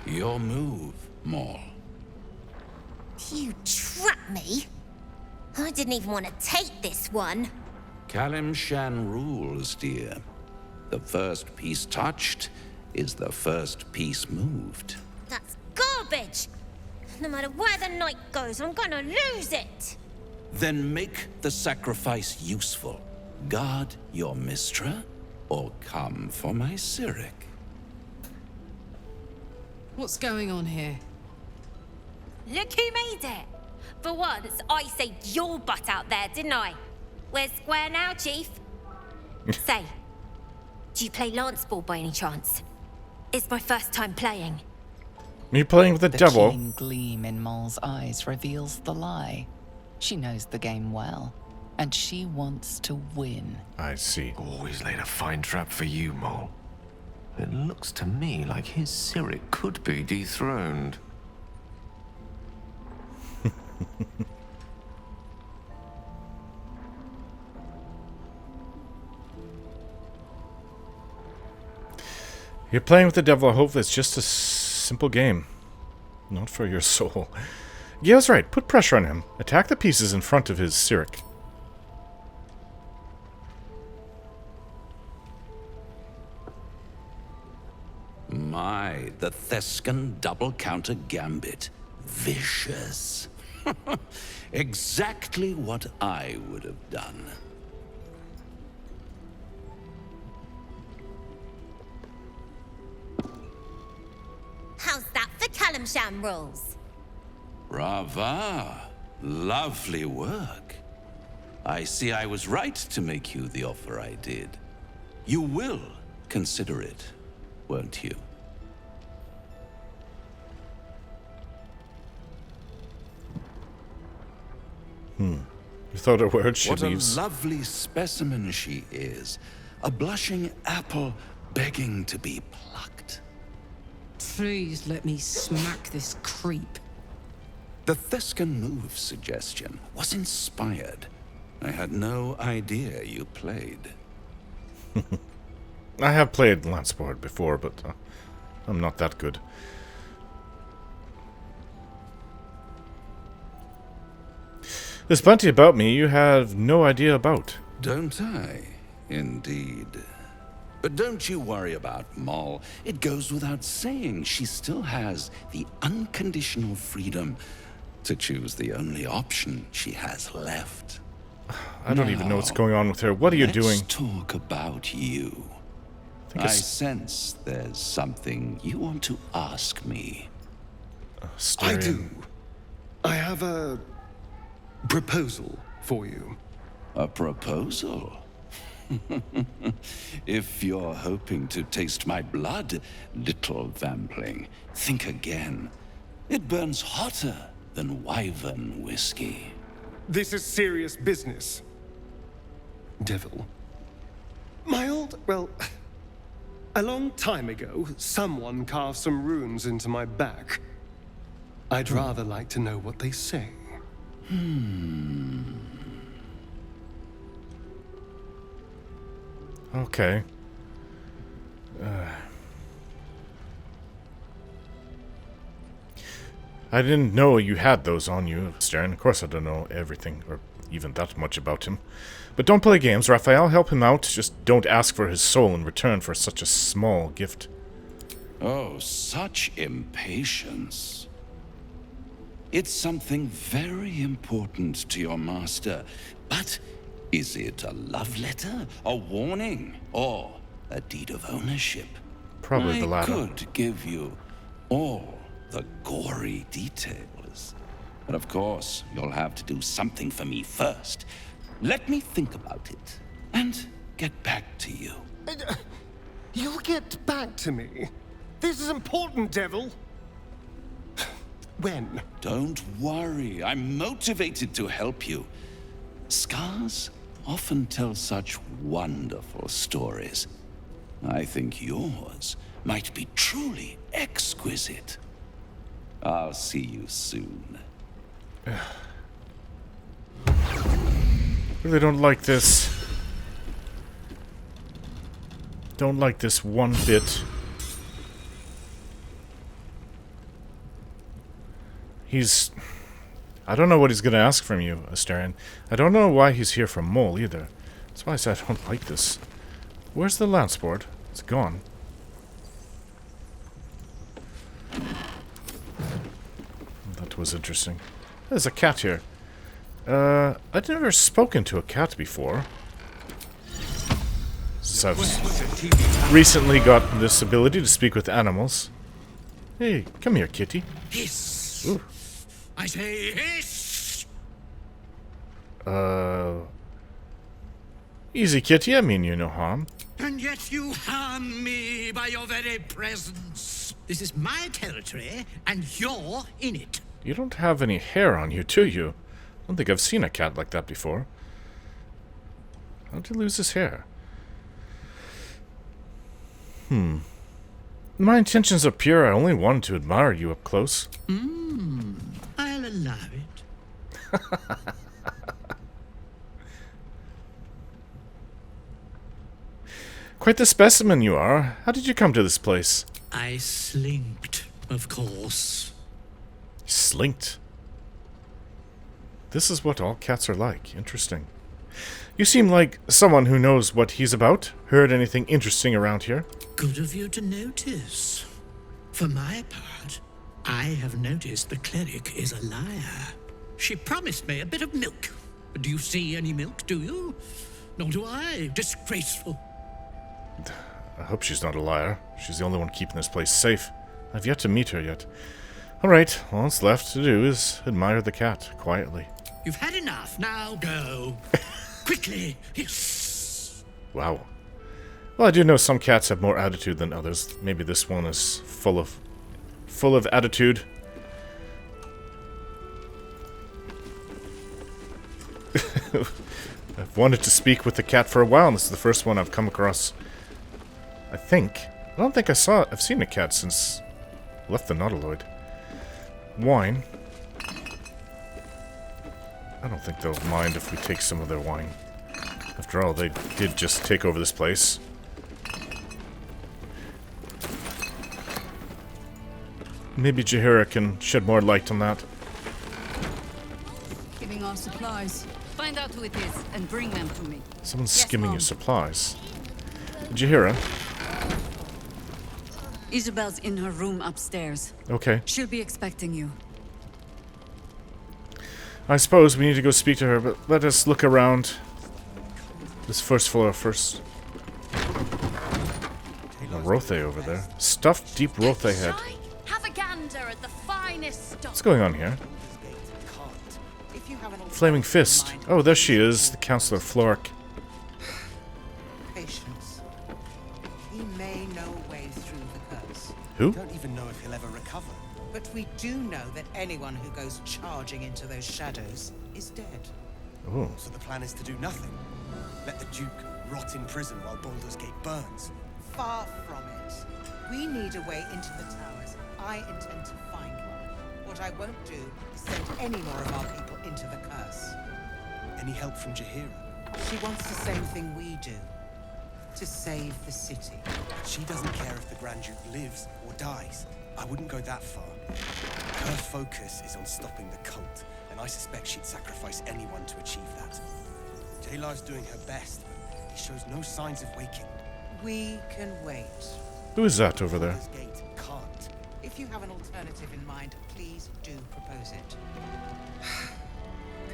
Your move, Maul. You trapped me? I didn't even want to take this one. Kalimshan rules, dear. The first piece touched is the first piece moved. That's garbage! No matter where the night goes, I'm gonna lose it! Then make the sacrifice useful. Guard your Mistra, or come for my Cyric. What's going on here? Look who made it! For once, I saved your butt out there, didn't I? We're square now, Chief. Say, do you play lance ball by any chance? It's my first time playing. Me playing with the devil? The keen gleam in Mole's eyes reveals the lie. She knows the game well, and she wants to win. I see. Always laid a fine trap for you, Mole. It looks to me like his Cyric could be dethroned. You're playing with the devil. I hope it's just a simple game. Not for your soul. Gale's right. Put pressure on him. Attack the pieces in front of his Cyric. My, the Thescan double counter gambit. Vicious. Exactly what I would have done. How's that for Kalimshan rules? Brava. Lovely work. I see I was right to make you the offer I did. You will consider it, won't you? Without a word, she leaves. leaves. What a lovely specimen she is. A blushing apple begging to be plucked. Please let me smack this creep. The Thescan move suggestion was inspired. I had no idea you played. I have played Lanceboard before, but I'm not that good. There's plenty about me you have no idea about. Don't I? Indeed. But don't you worry about Moll. It goes without saying she still has the unconditional freedom to choose the only option she has left. I don't even know what's going on with her. What are you doing? Let's talk about you. I sense there's something you want to ask me. I do. I have a proposal for you. A proposal? If you're hoping to taste my blood, little vampling, think again. It burns hotter than wyvern whiskey. This is serious business. Devil. Well, a long time ago, someone carved some runes into my back. I'd rather like to know what they say. Okay. I didn't know you had those on you, Stern. Of course I don't know everything, or even that much about him. But don't play games, Raphael. Help him out. Just don't ask for his soul in return for such a small gift. Oh, such impatience. It's something very important to your master. But is it a love letter, a warning, or a deed of ownership? Probably the latter. I could give you all the gory details. But of course, you'll have to do something for me first. Let me think about it, and get back to you. You'll get back to me? This is important, Devil. When? Don't worry, I'm motivated to help you. Scars often tell such wonderful stories. I think yours might be truly exquisite. I'll see you soon. Really don't like this. Don't like this one bit. I don't know what he's gonna ask from you, Astarion. I don't know why he's here from Mole either. That's why I said I don't like this. Where's the lance board? It's gone. That was interesting. There's a cat here. I'd never spoken to a cat before. So I've recently got this ability to speak with animals. Hey, come here, kitty. Hiss. Ooh. I say hiss. Easy, kitty. I mean you no harm. And yet you harm me by your very presence. This is my territory, and you're in it. You don't have any hair on you, do you? I don't think I've seen a cat like that before. How'd he lose his hair? My intentions are pure. I only wanted to admire you up close. I'll allow it. Quite the specimen you are. How did you come to this place? I slinked, of course. Slinked? This is what all cats are like. Interesting. You seem like someone who knows what he's about. Heard anything interesting around here? Good of you to notice. For my part, I have noticed the cleric is a liar. She promised me a bit of milk. Do you see any milk, do you? Nor do I. Disgraceful. I hope she's not a liar. She's the only one keeping this place safe. I've yet to meet her yet. Alright, all that's left to do is admire the cat, quietly. You've had enough, now go. Quickly, hiss. Wow. Well, I do know some cats have more attitude than others. Maybe this one is full of attitude. I've wanted to speak with the cat for a while, and this is the first one I've come across. I think. I don't think I've seen a cat since I left the Nautiloid. Wine. I don't think they'll mind if we take some of their wine. After all, they did just take over this place. Maybe Jaheira can shed more light on that. Giving our our supplies. Find out who it is and bring them to me. Someone's skimming your supplies. Did you hear her? Isabel's in her room upstairs. Okay. She'll be expecting you. I suppose we need to go speak to her, but let us look around this first floor first. A Rothe over there. Stuffed deep Rothe head. Have a gander at the finest stuff. What's going on here? Flaming Fist. Oh, there she is, the Councillor Flork. Patience. He may know a way through the curse. Who? Don't even know if he'll ever recover. But we do know that anyone who goes charging into those shadows is dead. Oh. So the plan is to do nothing. Let the Duke rot in prison while Baldur's Gate burns. Far from it. We need a way into the towers. I intend to find one. What I won't do is send any more of our people into the curse. Any help from Jaheira? She wants the same thing we do. To save the city. She doesn't care if the Grand Duke lives or dies. I wouldn't go that far. Her focus is on stopping the cult, and I suspect she'd sacrifice anyone to achieve that. Taylor's doing her best, but he shows no signs of waking. We can wait. Who is that over there? Baldur's Gate can't. If you have an alternative in mind, please do propose it.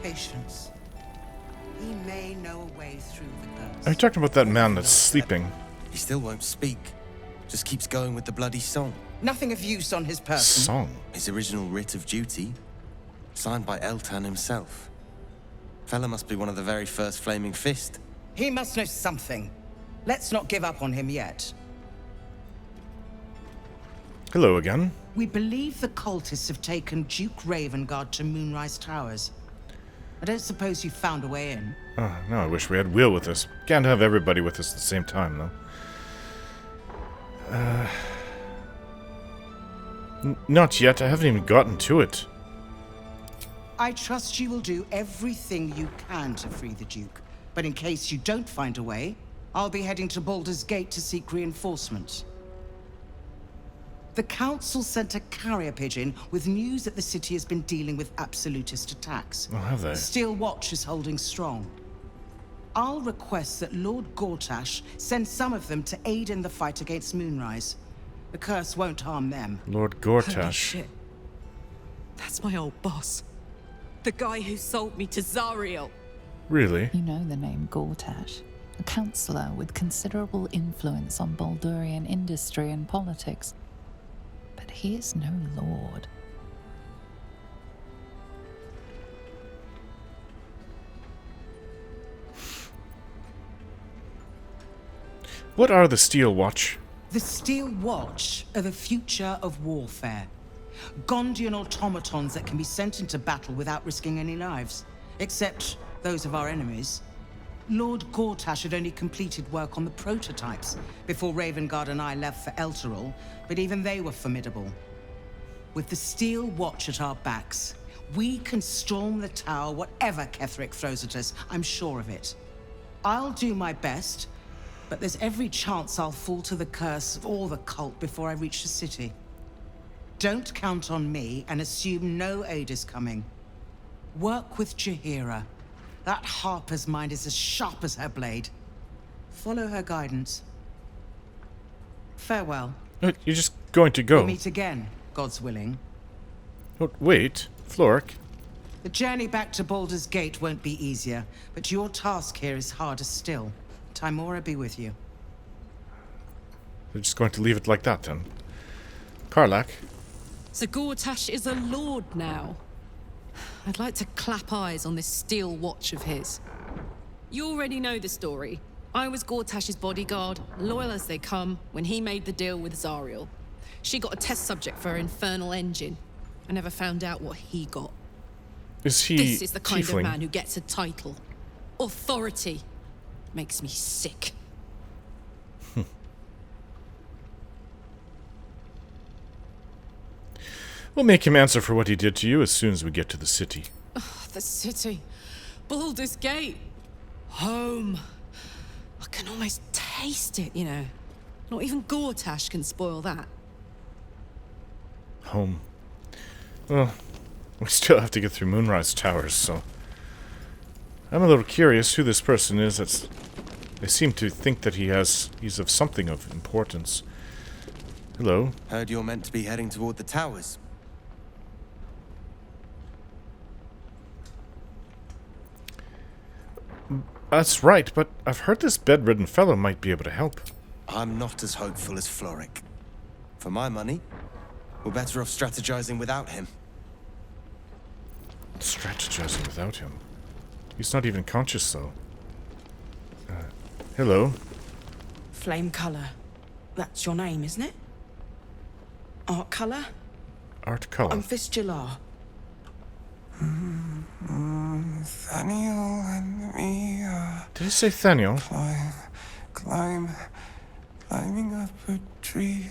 Patience. He may know a way through the curse. Are you talking about that man that's sleeping? He still won't speak. Just keeps going with the bloody song. Nothing of use on his person. Song? His original writ of duty, signed by Eltan himself. Fella must be one of the very first Flaming Fist. He must know something. Let's not give up on him yet. Hello again. We believe the cultists have taken Duke Ravengard to Moonrise Towers. I don't suppose you found a way in. Oh, now I wish we had Will with us. Can't have everybody with us at the same time, though. Not yet. I haven't even gotten to it. I trust you will do everything you can to free the Duke. But in case you don't find a way, I'll be heading to Baldur's Gate to seek reinforcements. The Council sent a carrier pigeon with news that the city has been dealing with absolutist attacks. Oh, have they? The Steel Watch is holding strong. I'll request that Lord Gortash send some of them to aid in the fight against Moonrise. The curse won't harm them. Lord Holy Gortash. shit. That's my old boss. The guy who sold me to Zariel. Really? You know the name Gortash, a councillor with considerable influence on Baldurian industry and politics. But he is no lord. What are the Steel Watch? The Steel Watch are the future of warfare. Gondian automatons that can be sent into battle without risking any lives. Except those of our enemies. Lord Gortash had only completed work on the prototypes before Ravengard and I left for Elturel, but even they were formidable. With the Steel Watch at our backs, we can storm the tower whatever Ketheric throws at us, I'm sure of it. I'll do my best, but there's every chance I'll fall to the curse or the cult before I reach the city. Don't count on me and assume no aid is coming. Work with Jaheira. That Harper's mind is as sharp as her blade. Follow her guidance. Farewell. You're just going to go. We'll meet again, God's willing. Oh, wait, Flork. The journey back to Baldur's Gate won't be easier, but your task here is harder still. Timora be with you. They're just going to leave it like that, then. Karlach. So Gortash is a lord now. I'd like to clap eyes on this Steel Watch of his. You already know the story. I was Gortash's bodyguard, loyal as they come, when he made the deal with Zariel. She got a test subject for her infernal engine. I never found out what he got. Is he This is the kind tiefling? of man who gets a title. Authority. Makes me sick. We'll make him answer for what he did to you as soon as we get to the city. Oh, the city. Baldur's Gate. Home. I can almost taste it, you know. Not even Gortash can spoil that. Home. Well, we still have to get through Moonrise Towers, so I'm a little curious who this person is. They seem to think that he's of something of importance. Hello. Heard you're meant to be heading toward the towers. That's right, but I've heard this bedridden fellow might be able to help. I'm not as hopeful as Floric. For my money, we're better off strategizing without him. Strategizing without him? He's not even conscious, though. Hello. Flame Color. That's your name, isn't it? Art Color? Art Color. I'm Fistula. Thaniel and me Did he say Thaniel? climbing up a tree.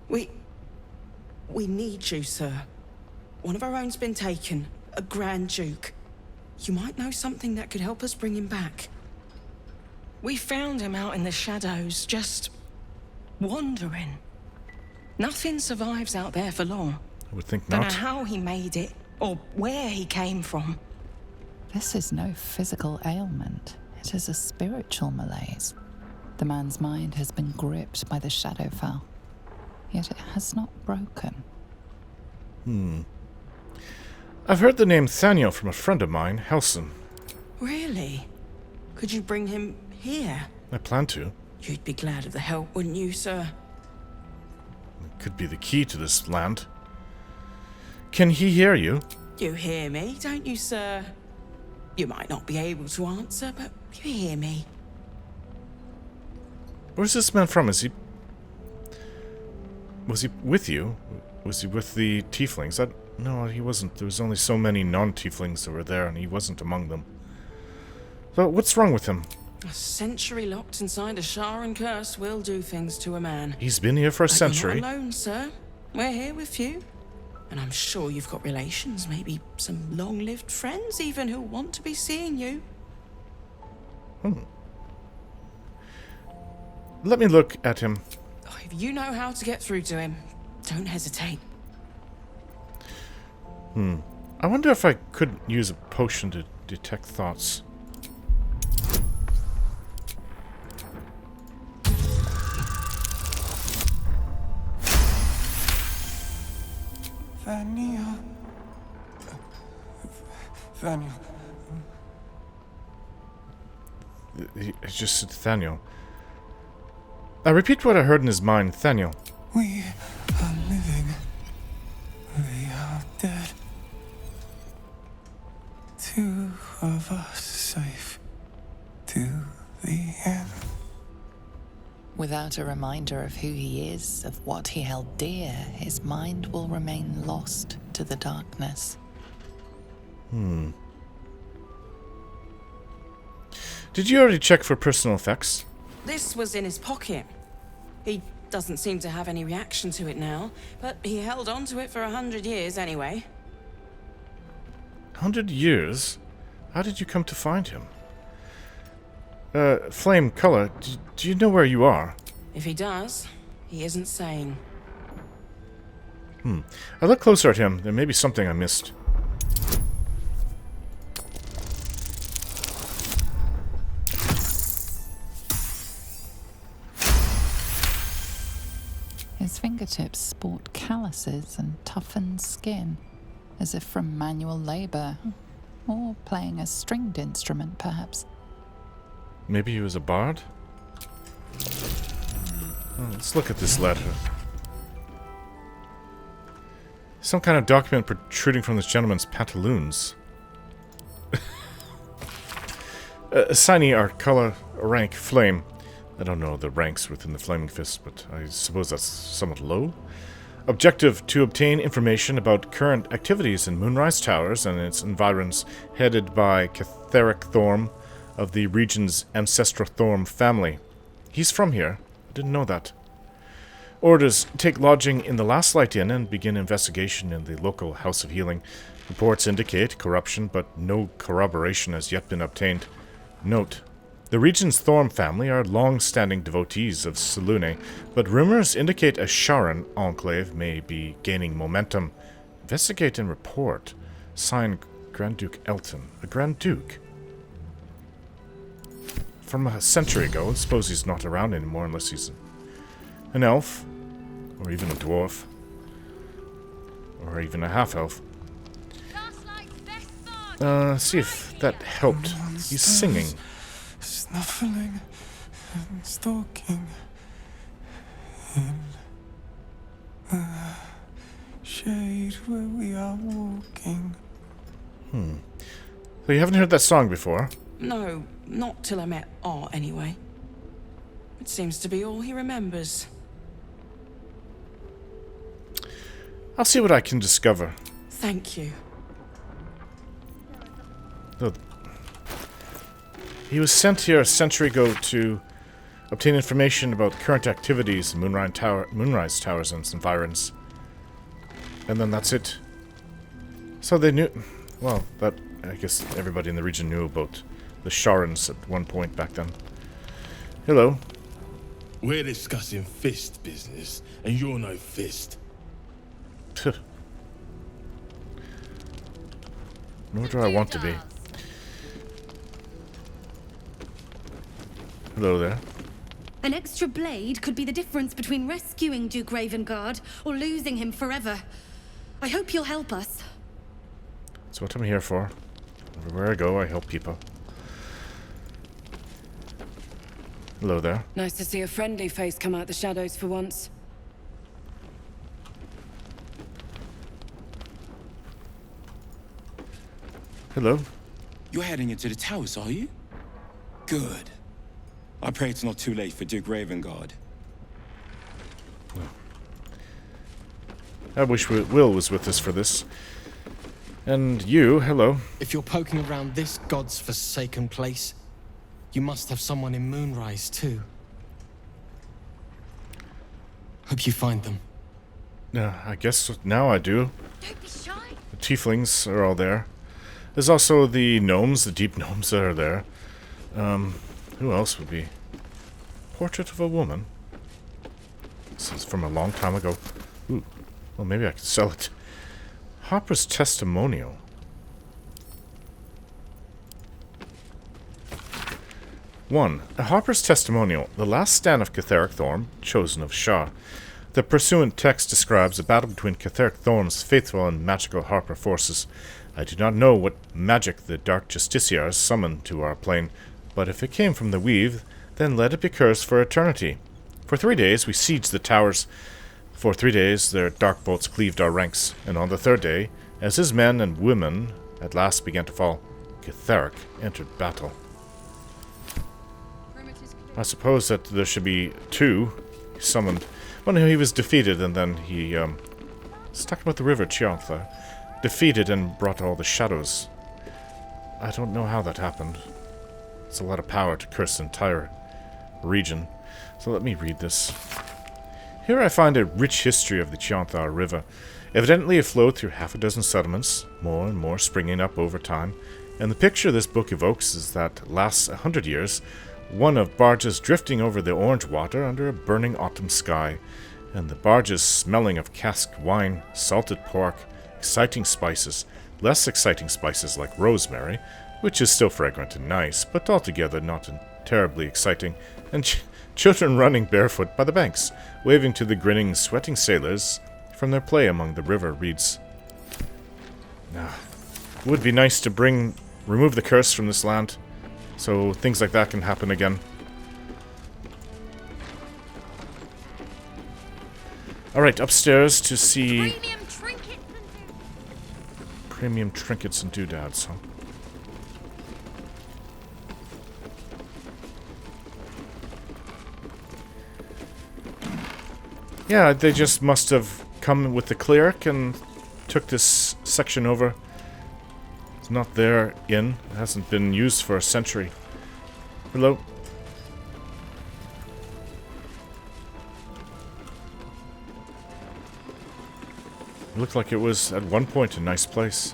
We need you, sir. One of our own's been taken, a Grand Duke. You might know something that could help us bring him back. We found him out in the shadows, just wandering. Nothing survives out there for long. I would think Don't not. know how he made it, or where he came from. This is no physical ailment. It is a spiritual malaise. The man's mind has been gripped by the Shadowfell, yet it has not broken. I've heard the name Thaniel from a friend of mine, Helson. Really? Could you bring him here? I plan to. You'd be glad of the help, wouldn't you, sir? It could be the key to this land. Can he hear you? You hear me, don't you, sir? You might not be able to answer, but you hear me. Where's this man from? Was he with you? Was he with the tieflings? No, he wasn't. There was only so many non-tieflings that were there, and he wasn't among them. So, what's wrong with him? A century locked inside a Sharan curse will do things to a man. He's been here for a But century. You're not alone, sir. We're here with you. And I'm sure you've got relations, maybe some long-lived friends even, who want to be seeing you. Let me look at him. If you know how to get through to him, don't hesitate. I wonder if I could use a potion to detect thoughts. Thaniel. He just said Thaniel. I repeat what I heard in his mind, Thaniel. We are living. We are dead. Two of us safe to the end. Without a reminder of who he is, of what he held dear, his mind will remain lost to the darkness. Did you already check for personal effects? This was in his pocket. He doesn't seem to have any reaction to it now, but he held on to it for 100 years anyway. 100 years? How did you come to find him? Flame Color, do you know where you are? If he does, he isn't sane. I look closer at him. There may be something I missed. His fingertips sport calluses and toughened skin, as if from manual labor, or playing a stringed instrument, perhaps. Maybe he was a bard? Let's look at this letter. Some kind of document protruding from this gentleman's pantaloons. Assignee art color rank flame. I don't know the ranks within the Flaming Fist, but I suppose that's somewhat low. Objective: to obtain information about current activities in Moonrise Towers and its environs, headed by Catherick Thorm of the region's Ancestral Thorm family. He's from here. I didn't know that. Orders: take lodging in the Last Light Inn and begin investigation in the local House of Healing. Reports indicate corruption, but no corroboration has yet been obtained. Note: the region's Thorm family are long-standing devotees of Selûne, but rumors indicate a Sharan enclave may be gaining momentum. Investigate and report. Signed, Grand Duke Elton. A Grand Duke? from a century ago. I suppose he's not around anymore unless he's an elf. Or even a dwarf. Or even a half-elf. See if that helped. He's singing. Snuffling and stalking in the shade where we are walking. So you haven't heard that song before? No, not till I met Art, anyway. It seems to be all he remembers. I'll see what I can discover. Thank you. He was sent here a century ago to obtain information about current activities in Moonrise Towers and its environs. And then that's it. So they knew... Well, that... I guess everybody in the region knew about the Sharans at one point back then. Hello. We're discussing fist business, and you're no fist. Nor do I want to be. Hello there. An extra blade could be the difference between rescuing Duke Ravengard or losing him forever. I hope you'll help us. That's what I'm here for. Everywhere I go, I help people. Hello there. Nice to see a friendly face come out the shadows for once. Hello. You're heading into the towers, are you? Good. I pray it's not too late for Duke Ravengard. I wish Will was with us for this. And you, hello. If you're poking around this god's forsaken place, you must have someone in Moonrise too. Hope you find them. I guess now I do. Don't be shy. The tieflings are all there. There's also the gnomes, the deep gnomes that are there. Who else would be? Portrait of a woman. This is from a long time ago. Ooh. Well, maybe I could sell it. Harper's testimonial. One. A Harper's testimonial. The last stand of Catherick Thorm, chosen of Shah. The pursuant text describes a battle between Catherick Thorm's faithful and magical Harper forces. I do not know what magic the Dark Justiciars summoned to our plane, but if it came from the Weave, then let it be cursed for eternity. For 3 days we sieged the towers. For 3 days their dark bolts cleaved our ranks, and on the third day, as his men and women at last began to fall, Catherick entered battle. I suppose that there should be two summoned. Well, no, he was defeated, and then he, stuck about the river Chiantha. Defeated and brought all the shadows. I don't know how that happened. It's a lot of power to curse the entire region. So let me read this. Here I find a rich history of the Chiantha River. Evidently it flowed through half a dozen settlements, more and more springing up over time, and the picture this book evokes is that lasts 100 years, one of barges drifting over the orange water under a burning autumn sky, and the barges smelling of casked wine, salted pork, exciting spices, less exciting spices like rosemary, which is still fragrant and nice, but altogether not terribly exciting, and children running barefoot by the banks, waving to the grinning, sweating sailors from their play among the river reeds. It would be nice to remove the curse from this land, so things like that can happen again. Alright, upstairs to see... Premium trinkets and doodads, huh? Yeah, they just must have come with the cleric and took this section over. It's not their inn. It hasn't been used for a century. Hello? It looked like it was, at one point, a nice place.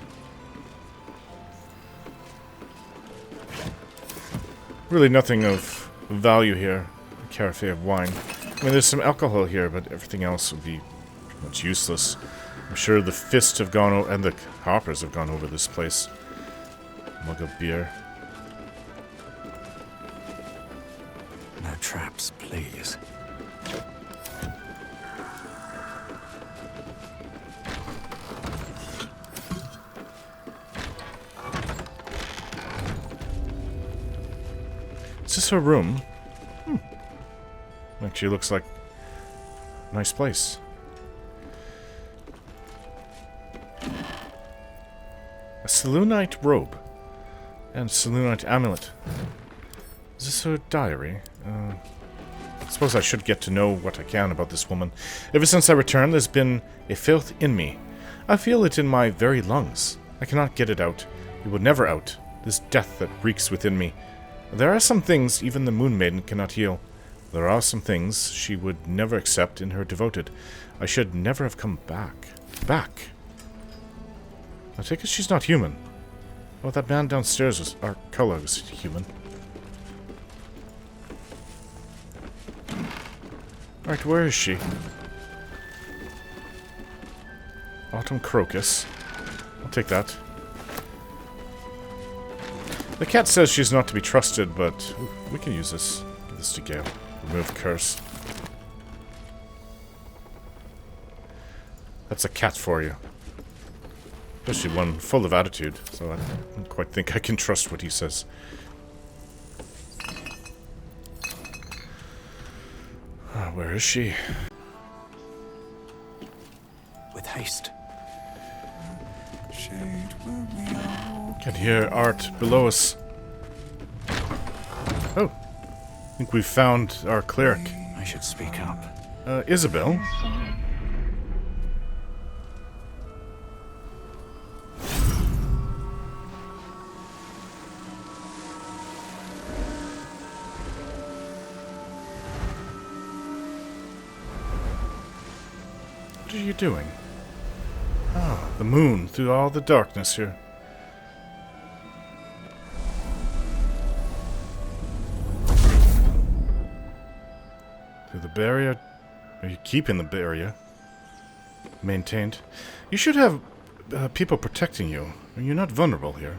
Really nothing of value here. A carafe of wine. I mean, there's some alcohol here, but everything else would be pretty much useless. I'm sure the Fists have gone over, and the Harpers have gone over this place. Mug of beer. traps, please. Is this her room? Actually looks like a nice place. A Selûnite robe. And Selûnite amulet. Is this her diary? I suppose I should get to know what I can about this woman. Ever since I returned, there's been a filth in me. I feel it in my very lungs. I cannot get it out. It would never out. This death that reeks within me. There are some things even the Moon Maiden cannot heal. There are some things she would never accept in her devoted. I should never have come back. Back? I take it she's not human. Oh, that man downstairs was... Our color was human. Alright, where is she? Autumn Crocus. I'll take that. The cat says she's not to be trusted, but ooh, we can use this. Give this to Gale. Remove curse. That's a cat for you. Especially one full of attitude, so I don't quite think I can trust what he says. Where is she? With haste. Can hear art below us. Oh. I think we've found our cleric. I should speak up. Isabel. What are you doing? Ah, the moon through all the darkness here. Through the barrier. Are you keeping the barrier maintained? You should have people protecting you. You're not vulnerable here.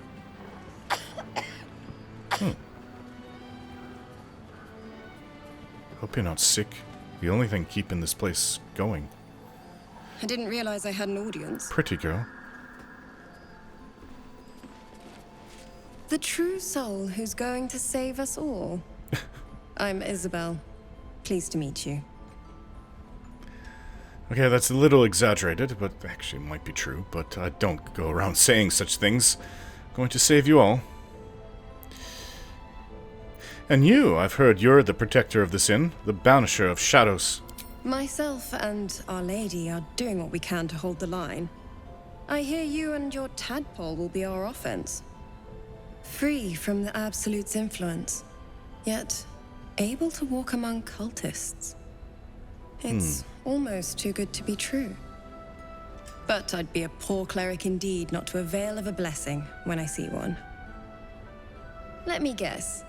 Hope you're not sick. The only thing keeping this place going. I didn't realize I had an audience. Pretty girl. The true soul who's going to save us all. I'm Isabel. Pleased to meet you. Okay, that's a little exaggerated, but actually it might be true, but I don't go around saying such things. Going to save you all. And you, I've heard you're the protector of this inn, the banisher of shadows. Myself and Our Lady are doing what we can to hold the line. I hear you and your tadpole will be our offense. Free from the Absolute's influence, yet able to walk among cultists. It's almost too good to be true. But I'd be a poor cleric indeed not to avail of a blessing when I see one. Let me guess.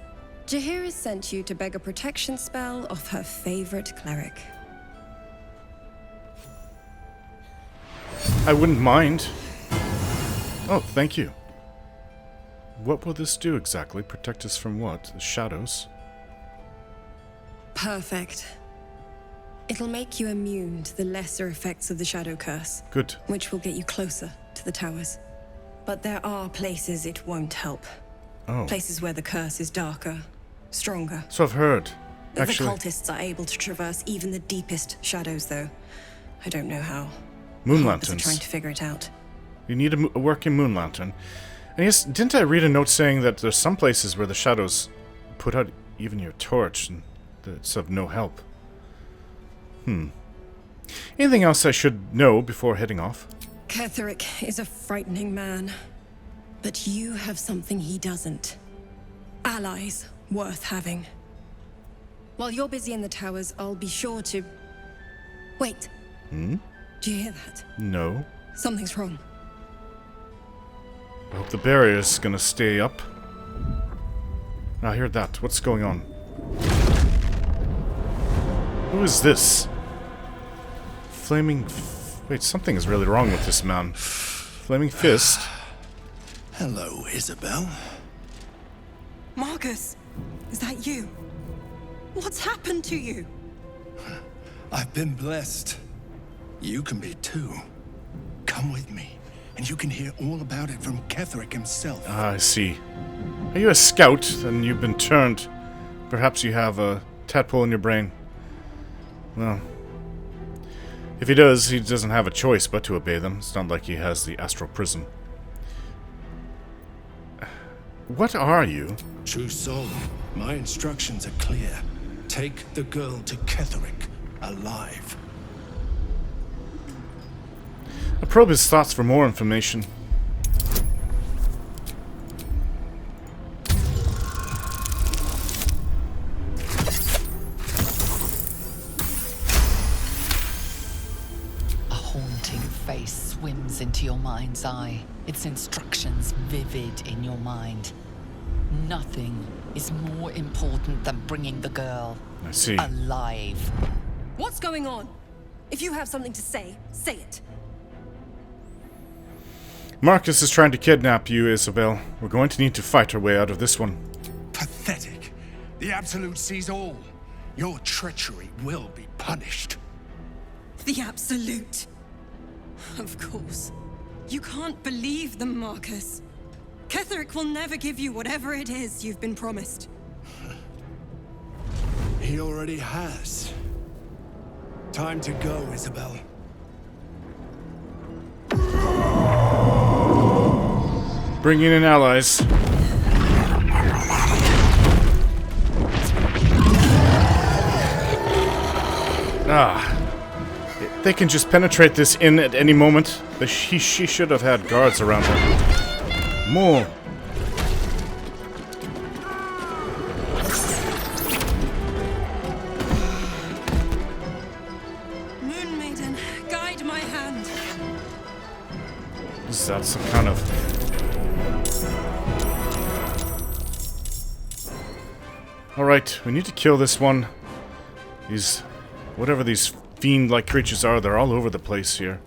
Jaheira sent you to beg a protection spell off her favorite cleric. I wouldn't mind. Oh, thank you. What will this do exactly? Protect us from what? The shadows? Perfect. It'll make you immune to the lesser effects of the shadow curse. Good. Which will get you closer to the towers. But there are places it won't help. Oh. Places where the curse is darker, stronger. So I've heard. Actually, The cultists are able to traverse even the deepest shadows, though. I don't know how. moon I'm lanterns. trying to figure it out. You need a working moon lantern. And yes, didn't I read a note saying that there's some places where the shadows put out even your torch and it's of no help? Anything else I should know before heading off? Ketheric is a frightening man. But you have something he doesn't. Allies worth having. While you're busy in the towers, I'll be sure to... Wait. Do you hear that? No. Something's wrong. I hope the barrier's gonna stay up. I heard that. What's going on? Who is this? Wait, something is really wrong with this man. Flaming Fist. Hello, Isabel. Marcus! Is that you? What's happened to you? I've been blessed. You can be too. Come with me, and you can hear all about it from Ketherick himself. Ah, I see. Are you a scout? Then you've been turned. Perhaps you have a tadpole in your brain. Well, if he does, he doesn't have a choice but to obey them. It's not like he has the astral prison. What are you? True soul, my instructions are clear. Take the girl to Ketherick, alive. I probe his thoughts for more information. A haunting face swims into your mind's eye, its instructions vivid in your mind. Nothing is more important than bringing the girl I see. alive. What's going on? If you have something to say, say it. Marcus is trying to kidnap you, Isabel. We're going to need to fight our way out of this one. Pathetic. The Absolute sees all. Your treachery will be punished. The Absolute. Of course. You can't believe them, Marcus. Ketherick will never give you whatever it is you've been promised. He already has. Time to go, Isabel. Bringing in allies. Ah. They can just penetrate this inn at any moment. But she should have had guards around her. More. Moon Maiden, guide my hand. Is that some kind of... Alright, we need to kill this one. These... whatever these fiend-like creatures are, they're all over the place here.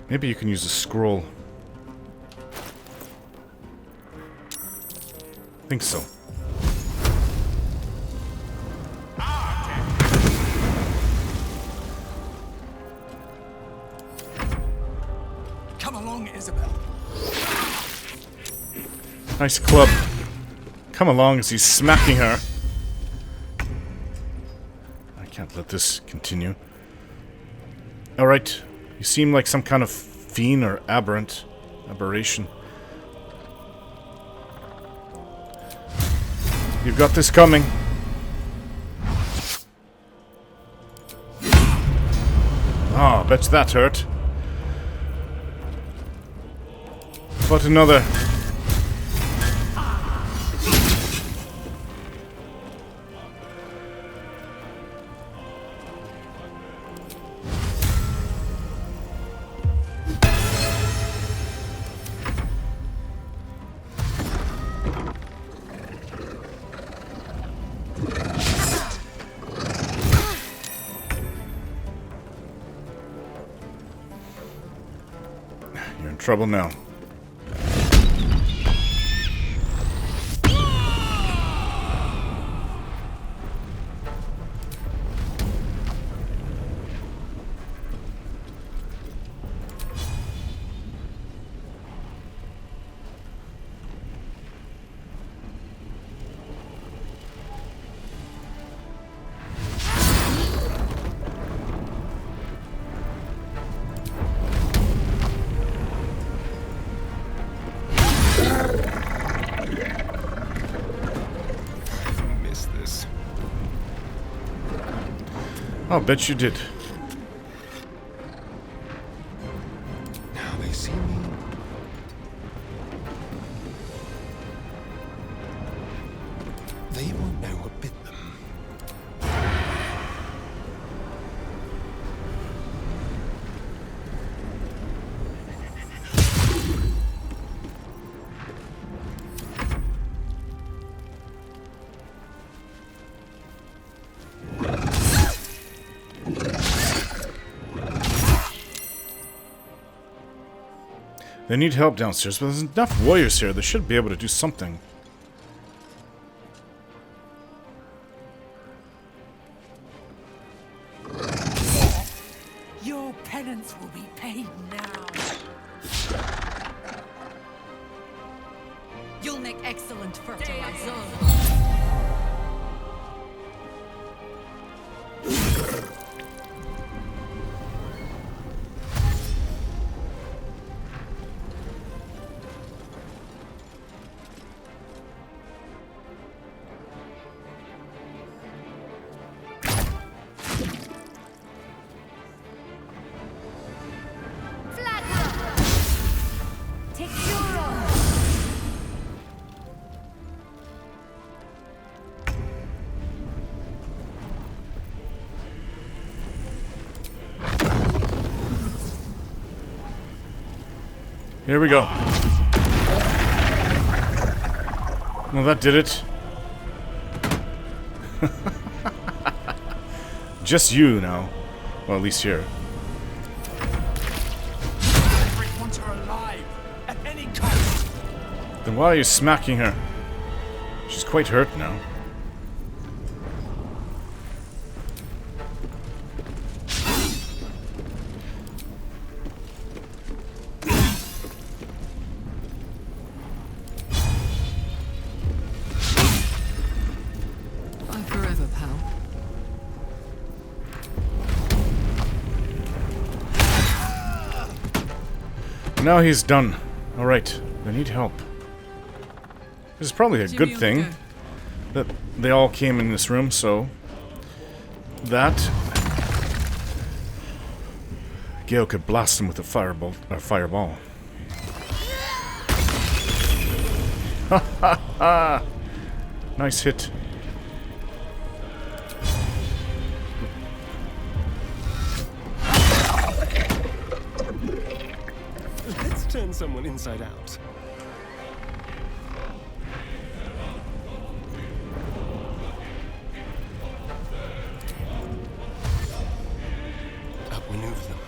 Maybe you can use a scroll. I think so. Come along, Isabel. Nice club. Come along as he's smacking her. I can't let this continue. Alright. You seem like some kind of fiend or aberration. You've got this coming. Ah, bet that hurt. But another. You're in trouble now. I'll bet you did. Now they see me. They won't know what bit them. They need help downstairs, but there's enough warriors here. They should be able to do something. Your penance will be paid now. You'll make excellent fertilizer. Here we go. Well, that did it. Just you now. Well, at least here. Everyone's alive at any cost. Then why are you smacking her? She's quite hurt now. Forever, pal. Now he's done. Alright, they need help. This is probably a good thing that they all came in this room, so that Gale could blast them with a fireball. Ha ha ha! Nice hit. Let's turn someone inside out. Outmaneuver them.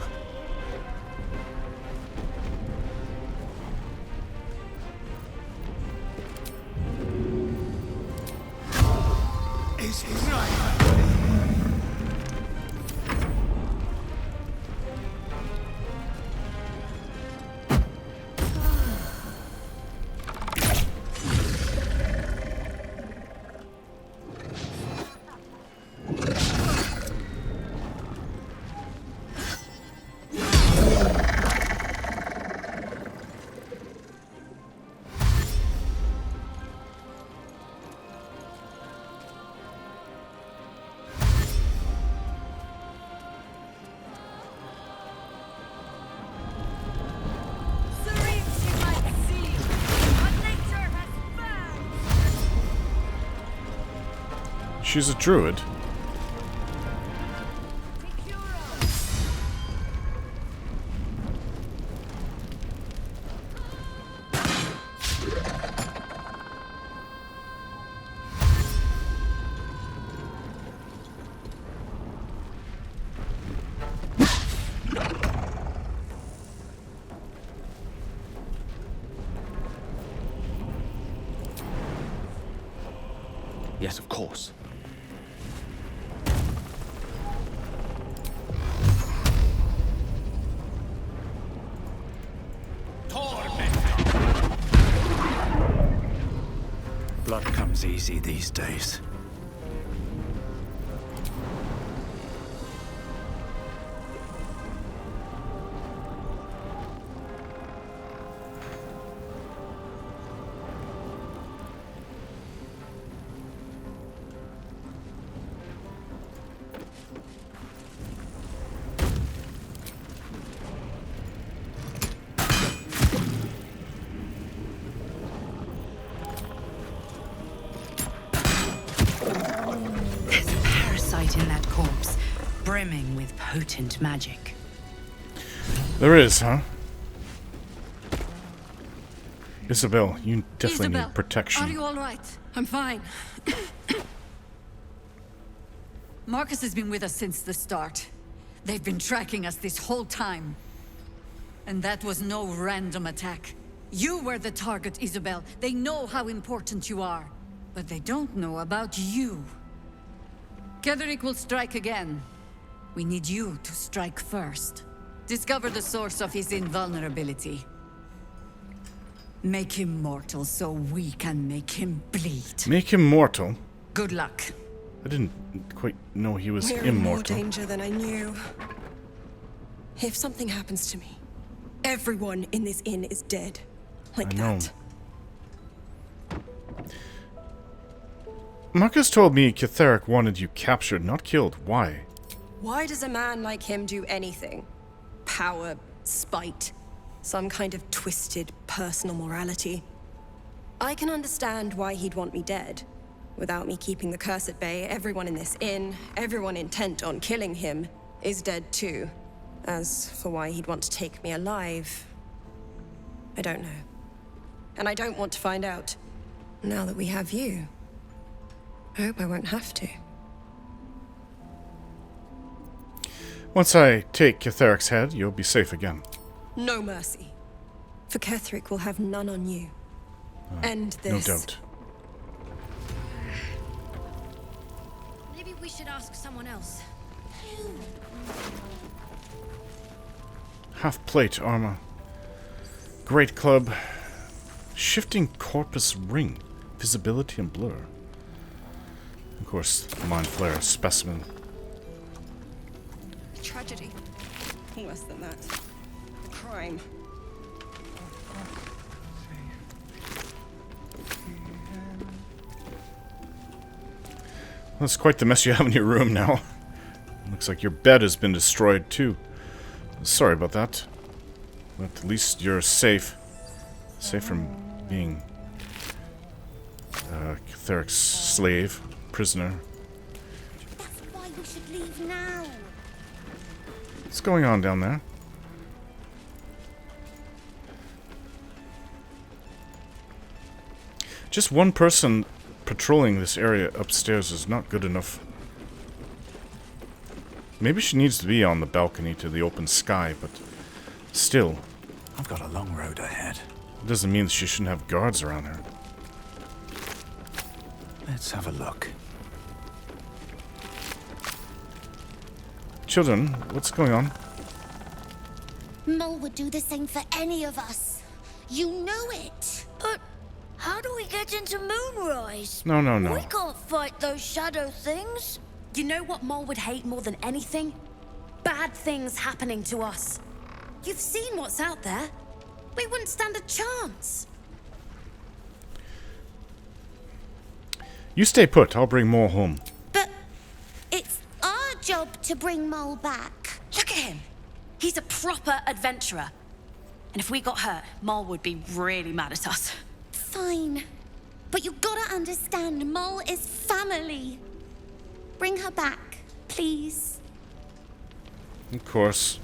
Is he right? She's a druid. Yes, of course. Blood comes easy these days. In that corpse, brimming with potent magic. There is, huh? Isabel, you definitely Isabel, need protection. Are you all right? I'm fine. Marcus has been with us since the start. They've been tracking us this whole time. And that was no random attack. You were the target, Isabel. They know how important you are. But they don't know about you. Ketheric will strike again. We need you to strike first. Discover the source of his invulnerability. Make him mortal so we can make him bleed. Make him mortal? Good luck. I didn't quite know he was We're immortal. in more danger than I knew. If something happens to me, everyone in this inn is dead. Like I know. that. Marcus told me Ketheric wanted you captured, not killed. Why? Why does a man like him do anything? Power, spite, some kind of twisted personal morality. I can understand why he'd want me dead. Without me keeping the curse at bay, everyone in this inn, everyone intent on killing him, is dead too. As for why he'd want to take me alive, I don't know. And I don't want to find out. Now that we have you, I hope I won't have to. Once I take Ketheric's head, you'll be safe again. No mercy. For Ketheric will have none on you. End this. No doubt. Maybe we should ask someone else. Half plate armor. Great club. Shifting corpus ring. Visibility and blur. Of course, mind flare specimen. Tragedy. Worse than that. A crime. That's quite the mess you have in your room now. Looks like your bed has been destroyed too. Sorry about that. But at least you're safe. Safe from being Ketheric's slave, prisoner. That's why we should leave now. What's going on down there? Just one person patrolling this area upstairs is not good enough. Maybe she needs to be on the balcony to the open sky, but still. I've got a long road ahead. It doesn't mean that she shouldn't have guards around her. Let's have a look. Children, what's going on? Mole would do the same for any of us. You know it. But how do we get into Moonrise? No, no, no. We can't fight those shadow things. You know what Mole would hate more than anything? Bad things happening to us. You've seen what's out there. We wouldn't stand a chance. You stay put. I'll bring more home. But it's our job to bring Mole back. Look at him. He's a proper adventurer. And if we got hurt, Mole would be really mad at us. Fine. But you gotta understand, Mole is family. Bring her back, please. Of course.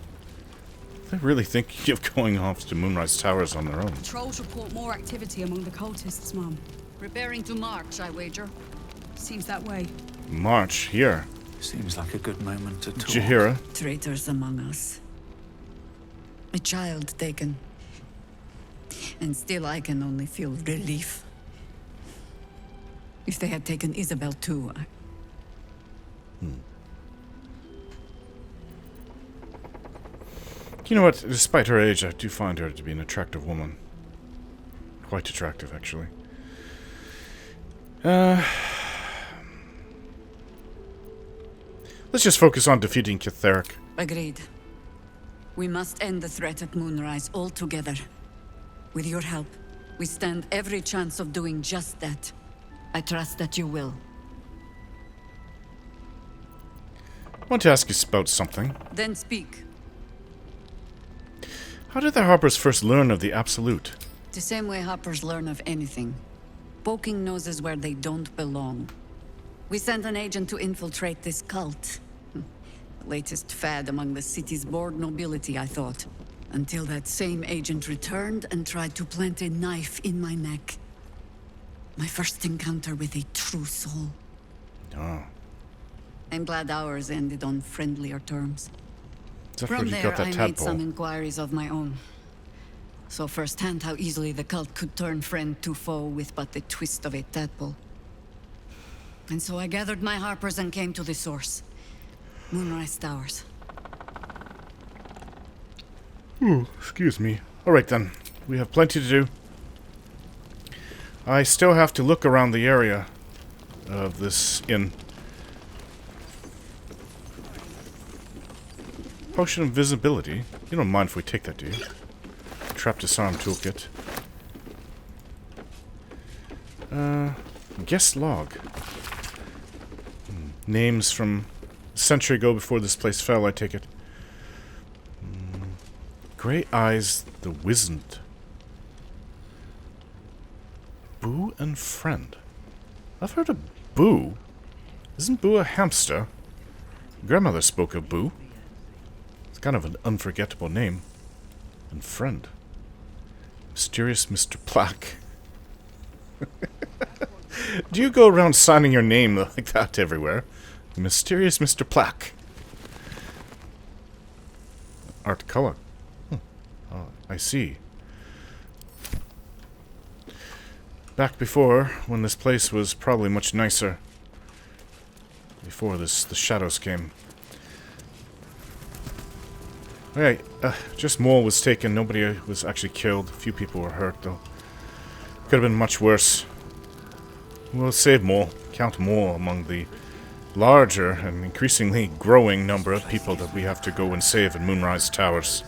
They really think of going off to Moonrise Towers on their own. Trolls report more activity among the cultists, Mum. Preparing to march, I wager. Seems that way. March here. Seems like a good moment to talk. Jahira. Traitors among us. A child taken. And still I can only feel relief. If they had taken Isabel too, You know what? Despite her age, I do find her to be an attractive woman. Quite attractive, actually. Let's just focus on defeating Ketheric. Agreed. We must end the threat at Moonrise altogether. With your help, we stand every chance of doing just that. I trust that you will. I want to ask you about something. Then speak. How did the Harpers first learn of the Absolute? The same way hoppers learn of anything. Poking noses where they don't belong. We sent an agent to infiltrate this cult. The latest fad among the city's bored nobility, I thought. Until that same agent returned and tried to plant a knife in my neck. My first encounter with a true soul. Oh. I'm glad ours ended on friendlier terms. Is that where From you there, got that I made tadpole? some inquiries of my own. Saw firsthand how easily the cult could turn friend to foe with but the twist of a tadpole. And so I gathered my harpers and came to the source. Moonrise Towers. Ooh, excuse me. Alright then. We have plenty to do. I still have to look around the area of this inn. Potion of invisibility. You don't mind if we take that, do you? Trap disarm toolkit. Guest log. Names from a century ago before this place fell, I take it. Grey Eyes the Wizened. Boo and Friend. I've heard of Boo. Isn't Boo a hamster? Grandmother spoke of Boo. It's kind of an unforgettable name. And Friend. Mysterious Mr. Plaque. Do you go around signing your name like that everywhere? Mysterious Mr. Plaque. Art color. Oh, I see. Back before, when this place was probably much nicer. Before the shadows came. Okay, just Mole was taken. Nobody was actually killed. A few people were hurt, though. Could have been much worse. We'll save Mole. Count Mole among the larger and increasingly growing number of people that we have to go and save in Moonrise Towers.